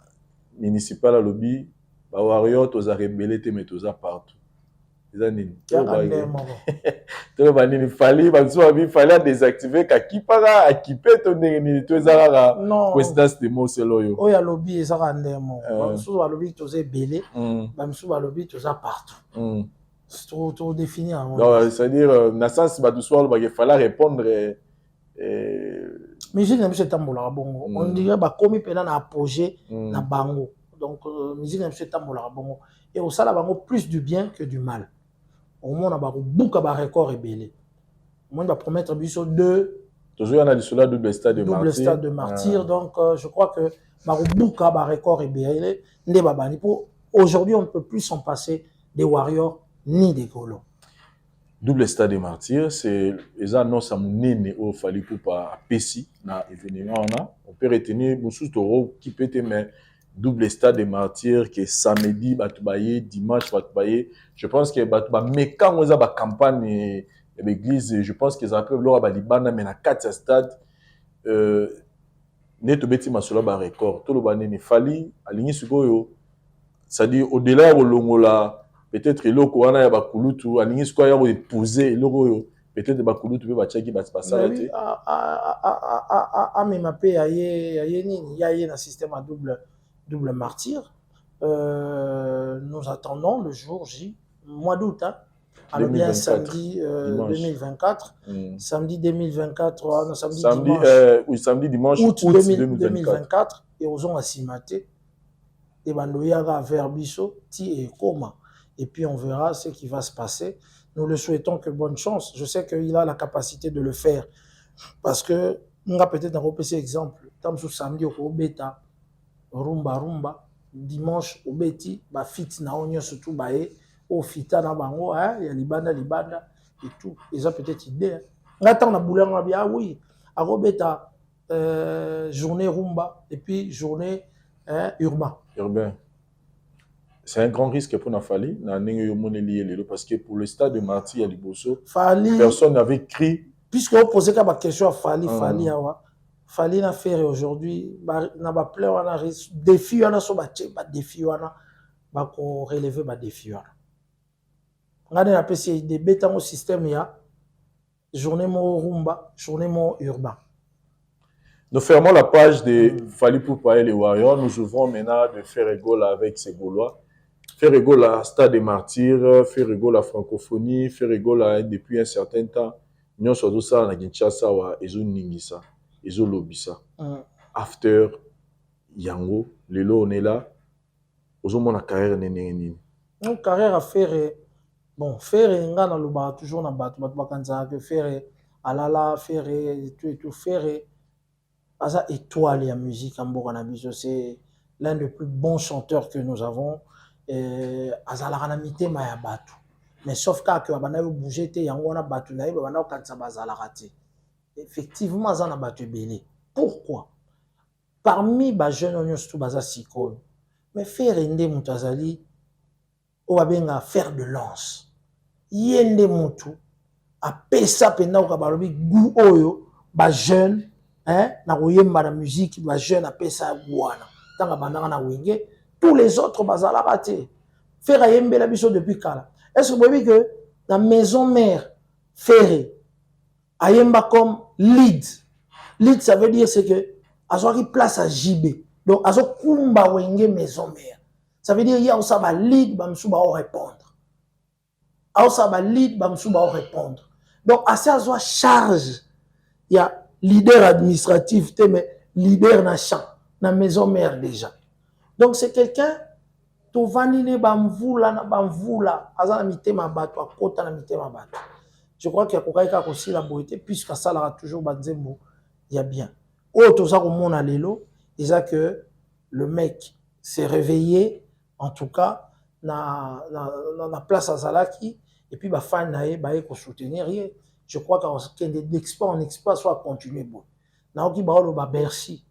municipal à lobby ba warrior to za rebelle te metoza partout. Izanini. Fallait désactiver Kakipara, équiper ton équipe, non, présidence de Moseloyo. Oh, il y a lobby et ça rendement. Bamsou a lobby tous est belé, Bamsou a lobby tous à partout. C'est trop défini. C'est-à-dire, dans le sens où il fallait répondre. Musique n'a pas tambola bongo. On dirait bah comme il na apogée na bango. Donc musique n'a pas tambola bongo. Et au sala bango plus du bien que du mal. Au moins, on a beaucoup de records ébélés. Au moins, on va promettre biso deux. Toujours, il y en a du cela double stade de martyr. Double stade de martyr. Donc, je crois que beaucoup de records ébélés. Aujourd'hui, on ne peut plus s'en passer des Warriors ni des Golo. Double stade de martyr, c'est les annonces à mon nez au Fali Poupa à Pessi, dans l'événement. On peut retenir Moussous Toro qui peut être mais double stade de martyrs qui est samedi Batoubaye, dimanche Batoubaye. Je pense que Batoubaye, mais quand on a la campagne de l'église, je pense qu'ils appellent l'Ora Balibana, mais dans 4 stades, Neto Beti Masola ba record. Tout le monde n'est fali, aligné sur Goyo. C'est-à-dire, au-delà de l'Ongola, peut-être l'Oko, on a Bakulutu, aligné sur Goyo, épouser l'Oko, peut-être Bakulutu, peut être qui va se passer. Oui, mais ma paix, il y a un système à double martyr. Nous attendons le jour J, mois d'août, hein, alors bien samedi 2024. Samedi 2024, non, samedi dimanche. Oui, samedi dimanche, août 2024. Et aux gens à Simaté, et Bandoyaga vers Bisso, Ti et Koma. Et puis on verra ce qui va se passer. Nous le souhaitons que bonne chance. Je sais qu'il a la capacité de le faire. Parce que, on a peut-être un repéché exemple. Tam sous samedi au Beta. Rumba dimanche au beti ba fit na onyo surtout bae au fita na bango il y a libanda et tout ils ont peut-être idée ngata na boulanga bien oui a robeta journée rumba et puis journée urbain c'est un grand risque pour Nafali na ningo yo moneli lelo parce que pour le stade de Marty il y a Liboso Fali personne n'avait crié puisque on posait comme question à Fali awa Fali na faire aujourd'hui na ba player wana défi wana so ba défi wana ba ko relever ba défi wana ngane na pesi de betango système ya journée mo rumba journée mo urbain. Nous fermons la page de Fali Poupa et les Warriors. Nous ouvrons maintenant de faire égale avec ces Gaulois. Faire égale à Stade des Martyrs, faire égale à Francophonie, faire égale depuis un certain temps. Nous sommes tous ça, on a Kinshasa ou Ezo Ningisa. Ezo Lobisa. After Yango, Lelo on est là. Ozo mon carrière n'est une carrière à faire. Bon, faire nga na loba toujours na batu bakanza que faire alala faire et tout faire asa étoile ya musique en Mboka biso c'est l'un des plus bons chanteurs que nous avons azala na mitema ya batu mais sauf que bana yo bouger te yango na batu na yo bana kanza bazala raté. Effectivement, ça n'a pas été belé. Pourquoi? Parmi les jeunes, on a tout baza siko. Mais faire ende mutazali, on va faire de lance. Yende mutu, a pesa penda ou kabalobi gu oyo, ba jeune, hein, na oyemba la musique, ba jeune a pesa guana. Tanga bandanga na wenge, tous les autres bazala raté. Faire yembe la biso depuis kala. Est-ce que vous voyez que la maison mère, ferré, ayemba comme lead. Lead, ça veut dire c'est que azo place à JB. Donc azo kumba wenge maison mère. Ça veut dire il y a aussi ba lead ba msuba o répondre. Aussi ba lead ba msuba o répondre. Donc assez azo charge. Il y a leader administratif mais leader na champ, na maison mère déjà. Donc c'est quelqu'un to vanine ba mvula na ba mvula azana mitema bato akota na mitema bato. Je crois qu'il y a quelqu'un qui aussi la beauté, puisque ça a toujours banzembo, il y a bien. Autre ça comme on a l'élo, c'est que le mec s'est réveillé, en tout cas, na place à Zalaki, et puis bah fan nae bah ko soutenir. Je crois qu'en d'expert en expert soit continuer bon. Naoki ba lo ba Bercy,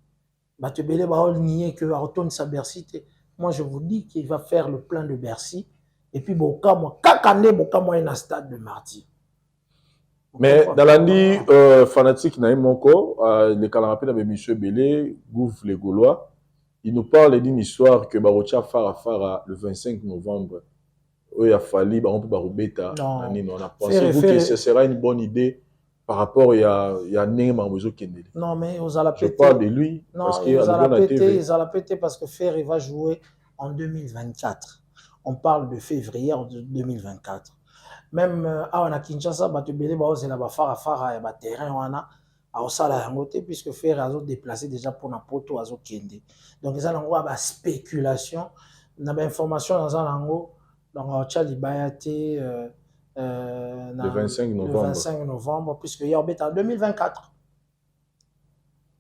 ba te belé ba nier que retourne sa Bercy. Moi je vous dis qu'il va faire le plein de Bercy, et puis boka moi kakane boka moi un stade de martyr. Mais dans l'année fanatique nae moko le calamapé de monsieur Belé Gouv les Gaulois, il nous parle d'une histoire que Barocha Farafara le 25 novembre où il a fallu on peut barubeta. On a pensé que ce sera une bonne idée par rapport il y a Neymar Mozo Kendele. Non mais aux a la pété. Je parle de lui non, parce qu'il a la pété parce que Ferry va jouer en 2024. On parle de février en 2024. Même à Kinshasa, bah tu belé bah c'est là-bas Farafara et bah terrain wana à osala yangote puisque Ferry a déplacé déjà pour Napoto azo Kende. Donc ils ont bah spéculation, on a bah information dans un lango donc Charlie Bayate le 25 novembre. Le 25 novembre puisque hier on est en 2024.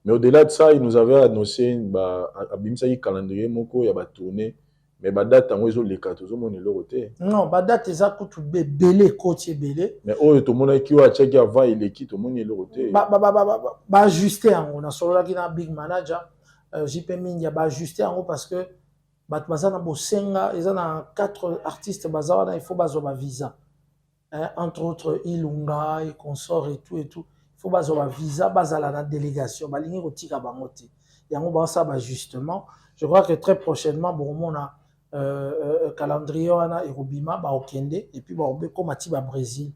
Mais au-delà de ça, il nous avait annoncé bah abimisa yi calendrier moko ya ba tourner. Mais la date, on les cartes, on est l'autre. Non, la date, c'est tout belé, côté belé. Mais oh, tout le monde qui a checké avant, il est qui, tout le monde est l'autre. Bah, ajuster en haut. On a sur là qui a un big manager. JP Mindia, bah, ajuster en haut parce que, bah, bazana bosenga, ils ont 4 artistes, bazana, il faut bazoba visa. Entre autres, Ilunga, et consorts et tout et tout. Il faut bazoba visa, bazala la délégation, bah, l'ingé rotika bangote. Et en haut, bah, ça, bah, justement, je crois que très prochainement, bon, on a calendrier wana Erobima ba okende et puis ba comme atiba Brésil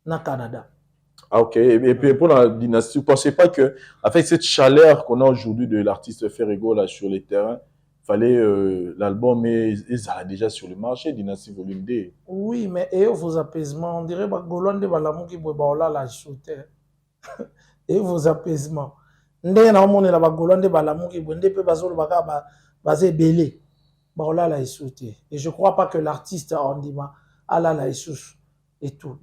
na Canada. Ah ok, et puis pour la dynastie, vous ne pensez pas que avec cette chaleur qu'on a aujourd'hui de l'artiste Ferrego là sur les terrains, fallait l'album ils a déjà sur le marché Dynastie volume 2. Oui, mais et vos apaisements, on dirait ba Golonde ba lamu ki boba ola la shooter. Et vos apaisements. Ndé na omone la ba Golonde ba lamu ki bonde pe bazolo baka ba ze belé. Et je ne crois pas que l'artiste en dit et tout.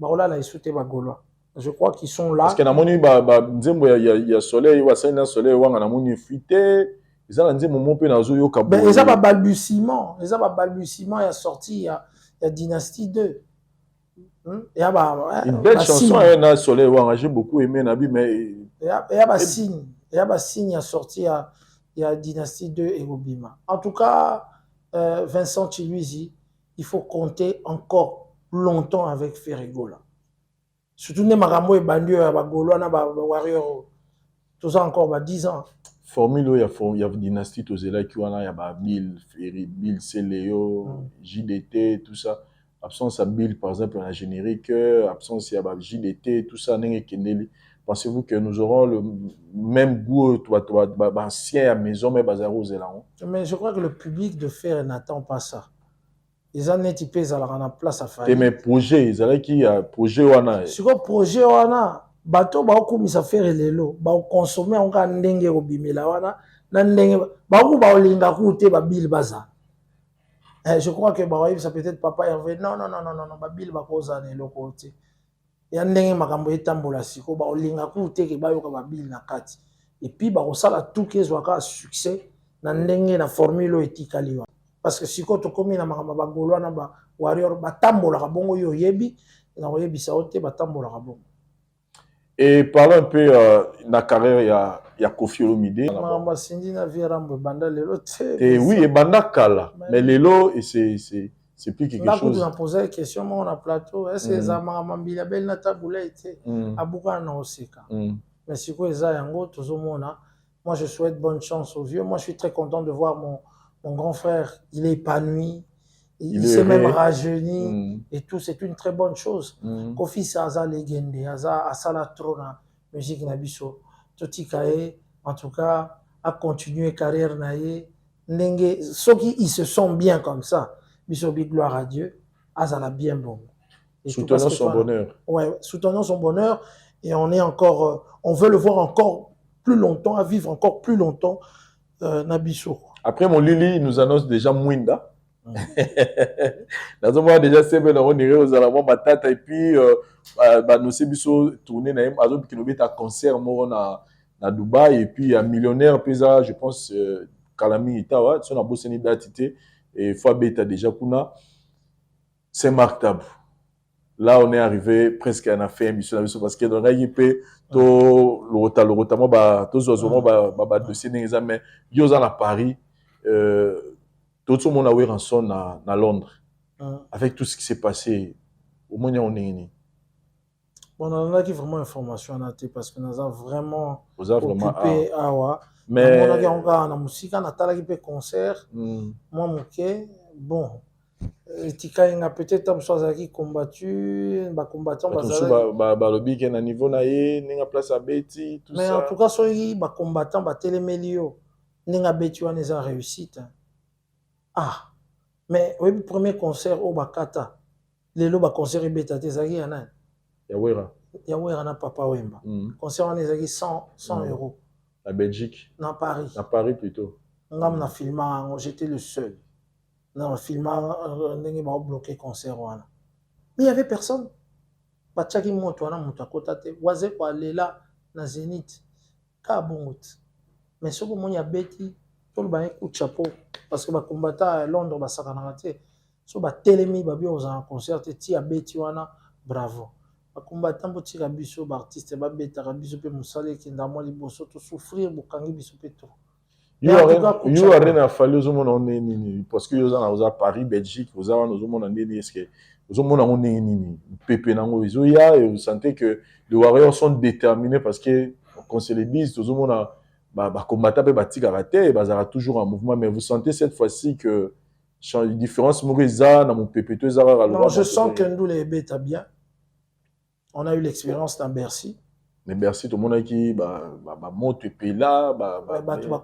Je crois qu'ils sont là. Parce que il y a soleil, il y a soleil, il y a fuité. Ils ont dit moment peu nazo yo kabo. Mais ils ont pas balbutiement, il y a sorti il y a Dynastie 2. Il y a une belle chanson il y a soleil j'ai beaucoup aimé Nabi mais il y a signe, il y a signe a sorti il y a Dynastie 2 et Obima. En tout cas Vincent Chiluizi, il faut compter encore longtemps avec Ferrego là. Surtout les Marambo et Bandio, Bagolwana, Warrior, tout ça encore 10 ans. Formule, il y a Dynastie Tozela qui il y a Bill, Ferry, Bill, Céléo, JDT, tout ça. Absence à Bill, par exemple, dans la générique, absence il y a JDT, tout ça, pensez-vous que nous aurons le même goût, ancien à maison, mais bazar aux élans? Mais je crois que le public de Fer n'attend pas ça. Ils ont étipé, ils ont la place à faire. Mais projet, ils ont qui a projet wana. Sur le projet wana, bateau ba ko misa faire lelo, ba consommer on ka ndenge obimela wana, na ndenge ba ko ba olinga ku te ba Bill baza. Je crois que ba ça peut-être papa Hervé non ba Bill ba ko za ne lokote. Ya ndenge makambo etambola siko ba olinga ku te ke ba yoka ba Bill na kati. Et puis ba ko sala tout ke zwaka succès na ndenge na formule etikali wa. Parce que si tu commis na makambo ba Golwana ba Warrior ba tambola ka bongo yo yebi na yebi sa ote ba tambola ka bongo. Et parlons un peu de la carrière, il y a Kofi Olomide. Makambo sindi na vie rambo banda lelo te. Et oui, et banda kala, mais lelo c'est plus quelque chose. Là, on a posé la question, on a plateau, est-ce que ça m'a mambila belle na taboula été abuka na oseka. Mais si quoi ça yango tozomona, moi je souhaite bonne chance aux vieux. Moi je suis très content de voir mon grand frère, il est épanoui, il s'est même rajeuni et tout, c'est une très bonne chose. Kofi Saza légende, Asala Trona, musique Nabiso, Totikae, en tout cas, a continué carrière naïe. Ceux qui ils se sont bien comme ça, Bisobi, gloire à Dieu, Azala bien bon. Soutenons son bonheur. Ouais, soutenons son bonheur et on est encore, on veut le voir encore plus longtemps, à vivre encore plus longtemps, Nabiso. Après mon Lili, il nous annonce déjà Mwinda. Dans un moment déjà c'est bien on irait aux alamans batata et puis nous c'est biso tourner na azo qui nous met à concert moi na Dubaï et puis un millionnaire puis ça je pense Kalami itawa so na boseni datité et fois beta déjà kuna c'est Marc Tabou. Là on est arrivé presque à la fin émission parce que dans la IP to le rota moi ba to zo ba dossier n'examen mais yo à Paris tout le monde a eu rançon à Londres avec tout ce qui s'est passé au moins on est bon on a qui vraiment information en athée parce que nous avons vraiment occupé awa mais on a encore na musique na tala qui peut concert moi moké bon tika inga peut-être am soit qui combattu ba combattant ba lobby qui na niveau na ye ninga place à Betty tout mais ça en tout cas soki ba combattant ba télémelio ninga Betty wana eza réussite mais oui premier concert au bakata lelo ba concert beta tezaki yana ya wera na papa Wemba concert wana ezaki 100 euros la Belgique na Paris plutôt ngam na filma j'étais le seul na filma ndenge ba bloqué concert wana mais il y avait personne ba tchaki moto wana moto akota te waze kwa lela na Zénith ka bongot mais soko moni ya beti tout le ba coup de chapeau parce que ba combattant à Londres ba sakana te so ba telemi ba bio za concert ti ya beti wana bravo ba combattant botika biso ba artiste ba beta biso pe musale ki ndamo liboso to souffrir bokangi biso pe to you arena fallu aux hommes on parce que vous en Paris Belgique vous avez nos hommes en est-ce que aux hommes on est ni pépé nango izoya et vous sentez que les Warriors sont déterminés parce que quand c'est les bis aux hommes on ba combattant pe batika raté et bazara toujours en mouvement mais vous sentez cette fois-ci que change différence moriza na mon pépé to ezara non je sens que nous les bêta bien on a eu l'expérience dans Bercy. Mais Bercy, tout le monde a qui monte et là,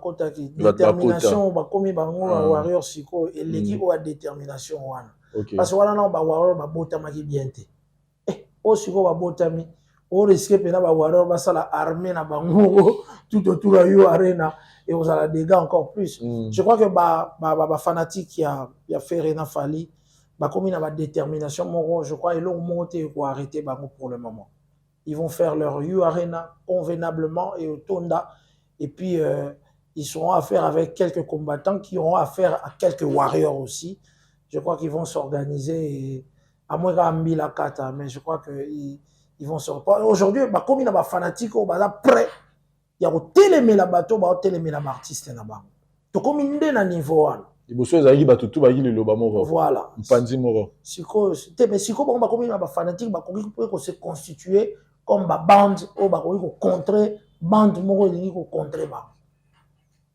kota qui détermination, comme warrior siko et l'équipe a détermination wana. Parce que wana na ba warrior ba botama ki bien te. O siko ba botami, o risque pena ba warrior ba sala armée na bango tout autour de yo arena et vous allez des dégâts encore plus. Je crois que ba fanatique qui a fait Rena Fali, ba comme na ba détermination mon je crois ils l'ont monté pour arrêter bango pour le moment. Ils vont faire leur U Arena convenablement et au Tonda. Et puis, ils seront à faire avec quelques combattants qui auront affaire à quelques warriors aussi. Je crois qu'ils vont s'organiser. À moins qu'à la Kata, mais je crois qu'ils vont se reprendre. Aujourd'hui, comme il y a des fanatiques, prêt. Il y a télémé la bateau, il y a télémé la artiste là-bas. Donc, comme il y a un niveau. Voilà. Mais si comme il y a des fanatiques, ils peuvent se constituer comme ba bande ou ba ko contrer bande moko lingi ko contrer ba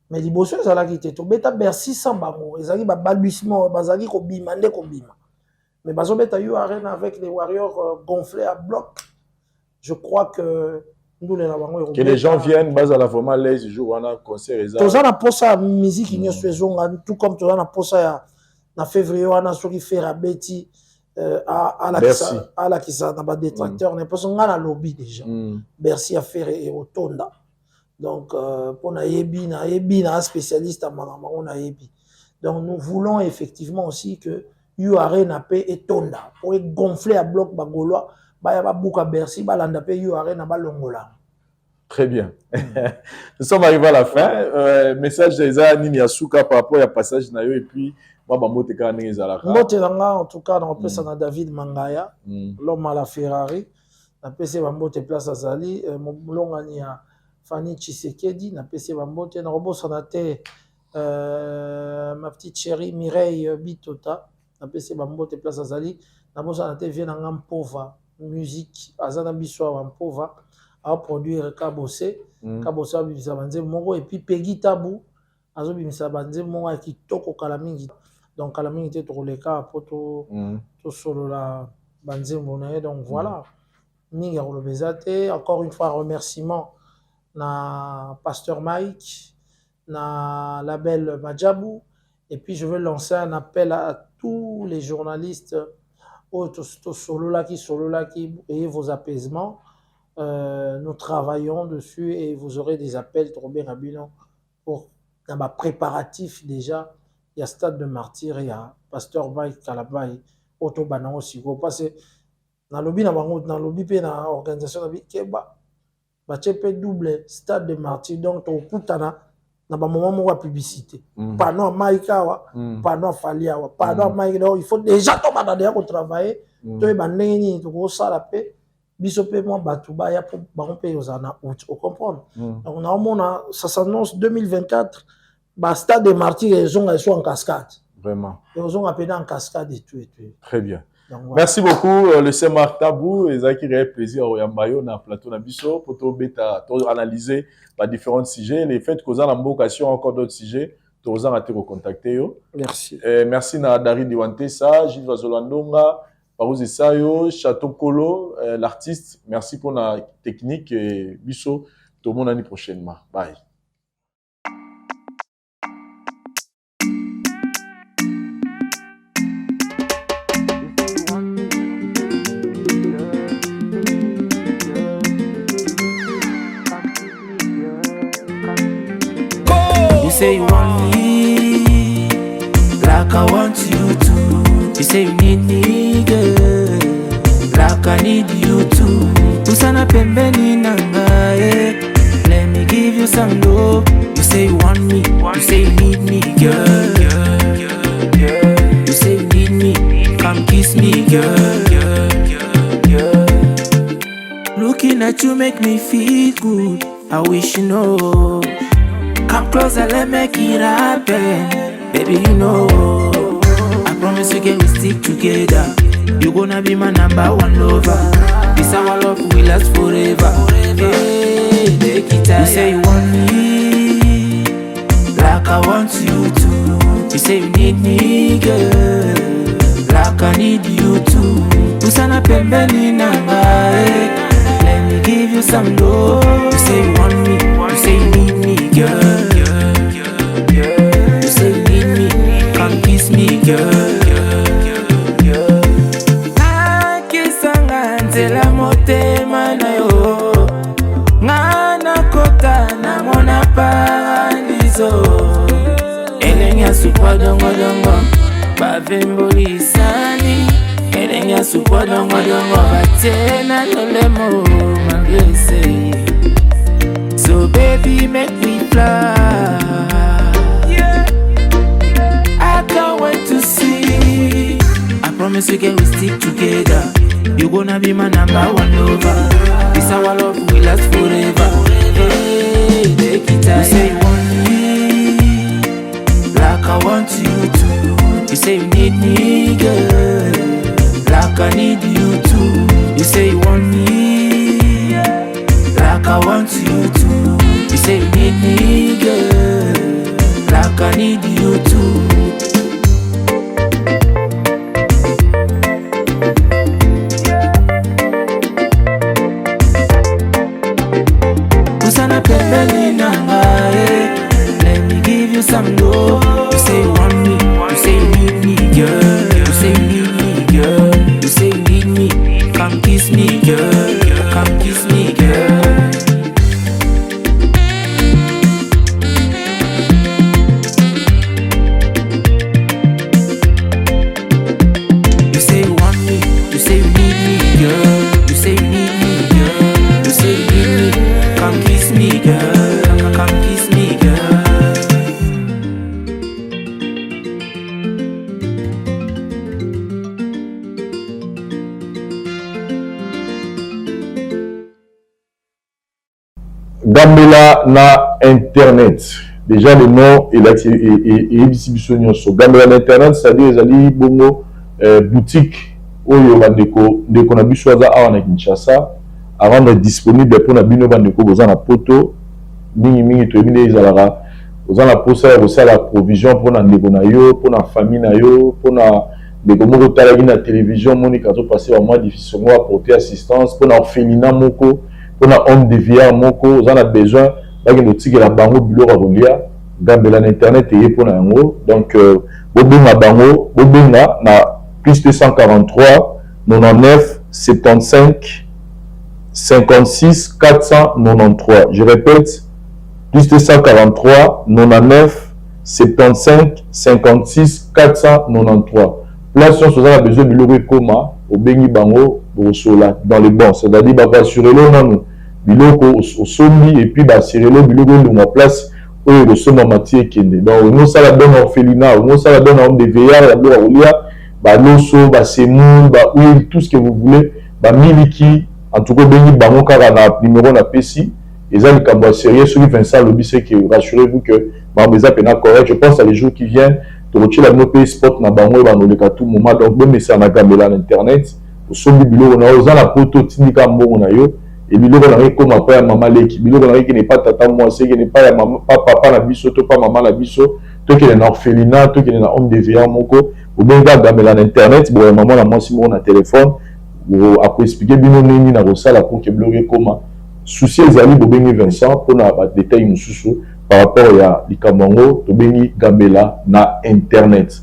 mais liboso ezala ki te to beta Bercy sans bango ezali ba balbuissement bazali ko bima nde ko bima mais bazo beta yo arena avec les warriors gonflés à bloc je crois que nous les bango que les gens viennent bazala vraiment les jours on a concert ezala to za posa musique ni swezonga tout comme to na posa ya na février on a soki faire Betty à la qui ça n'a pas détracteur n'est pas son gars lobby déjà Bercy a fait et au Tonda donc pour na yebi na spécialiste à Magama on a yebi donc nous voulons effectivement aussi que you arena pe et Tonda pour gonfler à bloc bagolois ba ya ba buka Bercy ba landa pe you arena ba longola. Très bien. Nous sommes arrivés à la fin. Message des Nini Asuka par rapport à passage na yo et puis Mote en tout cas, on peut ça dans David Mangaya, l'homme à la Ferrari. On peut se Bambote place à Zali, mon a Fanny Tshisekedi, on peut se Bambote, on robot sonaté ma petite chérie Mireille Bitota, on peut se Bambote place à Zali, on peut sonaté vient en pauvre musique, Azana Bissoa en pauvre, à produire Kabose, Kabose a bimisa banze moko et puis Peggy Tabou, azo bimisa banze moko qui toko kalamingi. Donc, à la minute, était trop les cas pour tout solo la banzembo. Donc, voilà. Encore une fois, remerciement na Pasteur Mike, na label Majabou. Et puis, je veux lancer un appel à tous les journalistes solo qui ayez vos apaisements. Nous travaillons dessus et vous aurez des appels trop bien à bilan pour un préparatif déjà. Il y a Stade de Martyr, il y a Pasteur Mike Kalabay, Otto Banan aussi. Parce que dans le lobby, dans l'organisation, il y a double Stade de Martyr. Donc, on a na ba moment moko publicité panneau maikawa panneau faliawa panneau maikawa il faut déjà to bana de travailler to e bandenge ni to ko sala pe biso pe moi batuba ya pour ba pe ozana out au comprendre donc on a mona ça s'annonce 2024 ba stade de martyrs ils sont en cascade vraiment ils ont appelé en cascade et tout très bien. Donc, voilà. Merci beaucoup, le Saint-Marc Tabou. Et ça qui est plaisir au Yambayo, dans le plateau Nabiso, pour analyser les différents sujets. Les faits que vous avez en vocation encore d'autres sujets, vous avez été recontacté. Merci. Merci à Dari Diwantesa, Gilles Vazolandonga, Parouzi Sayo, Chateau Kolo, l'artiste. Merci pour la technique. Et Biso, tout le monde l'année prochainement. Bye. Say you want me like I want you to. You say you need me, girl, like I need you too. Usana pembeni nanga, let me give you some love. You say you want me, you say you need me, girl. You say you need me, come kiss me, girl. Looking at you make me feel good. I wish you know. Come closer, let me make it happen. Baby, you know I promise you we stick together. You gonna be my number one lover. This our love will last forever. Hey, take it. You say you want me like I want you to. You say you need me, girl, like I need you too. Usana pembeni nanga, let me give you some love. You say you want me, you say you need me, girl. You say you need me, come kiss me, girl. Nakisanga nzela motema na yo, ngana kota na mona paradiso. Elenya supa dongo dongo, bavemboli sani. Elenya supa dongo dongo, batena lolemo malgré. So baby, make me fly. Yeah. I can't wait to see. I promise you we stick together. You gonna be my number one lover. This our love will last forever. Hey, take it out. You say you want me like I want you to. You say you need me, girl, like I need you too. You say you want me like I want you to. You say you need me, girl, like I need you too. Usana pembeni nanga, let me give you some love. You say you want me, you say you need me, girl. You say you need me, girl. You say you need me, come kiss me, girl. Come kiss me, girl. Gambela na internet. Déjà le nom est distribution sur Gambela na internet, c'est-à-dire les ali bongo boutique oyo bandeko ndeko na biso aza awa na Kinshasa à rendre disponible pour na bino bandeko boza na poto mingi to ebine ezalaka boza na posa ya kosala provision pour na ndeko na yo, pour na famille na yo, pour na ndeko moko talaki na télévision monika to passer un mois difficile mo apporter assistance pour na orphelinat moko. On a homme de vie moko, on a besoin de tirer la bango biloko rolia Gambela na internet et pour nango. Donc bobenga bango, bobenga na plus de 143 99 75 56 493. Je répète, plus de 143 99 75 56 493. Place sur ça a besoin de biloko koma au bengi bango dans les bons, c'est-à-dire assurer le nom biloko au sombi et puis assurer le biloko de ma place oyo kosomba mati ekende. Donc nosala donne orphelinat, nosala donne homme de veillard ya biloko kolia, baloso, basemoule, bahuile, tout ce que vous voulez, bamiliki, en tout cas bengi bango kaka na numéro na pesi. Eza likambo ya sérieux soki Vincent lobi, c'est que rassurez-vous que bango eza pena correct. Je pense à les jours qui viennent, tokotila bino pe spot na bango banoleka tout moment. Donc bomesa na gambela na internet osombi biloko na oza na poto tindika mbongo na yo et biloko na ekoma pa ya mama leki, biloko na qui n'est pas tata moi, c'est qui n'est pas ya mama papa na biso to pas maman na biso, to qui est na orphelinat, to qui est na homme de veillard moko obenga gambela na internet bo ya maman na mwasi moko na téléphone ou ako expliquer bino nini na kosala pour que biloko ekoma. Souci ezali bobengi Vincent pour na ba détail mususu par rapport ya likambo to bengi gambela na internet.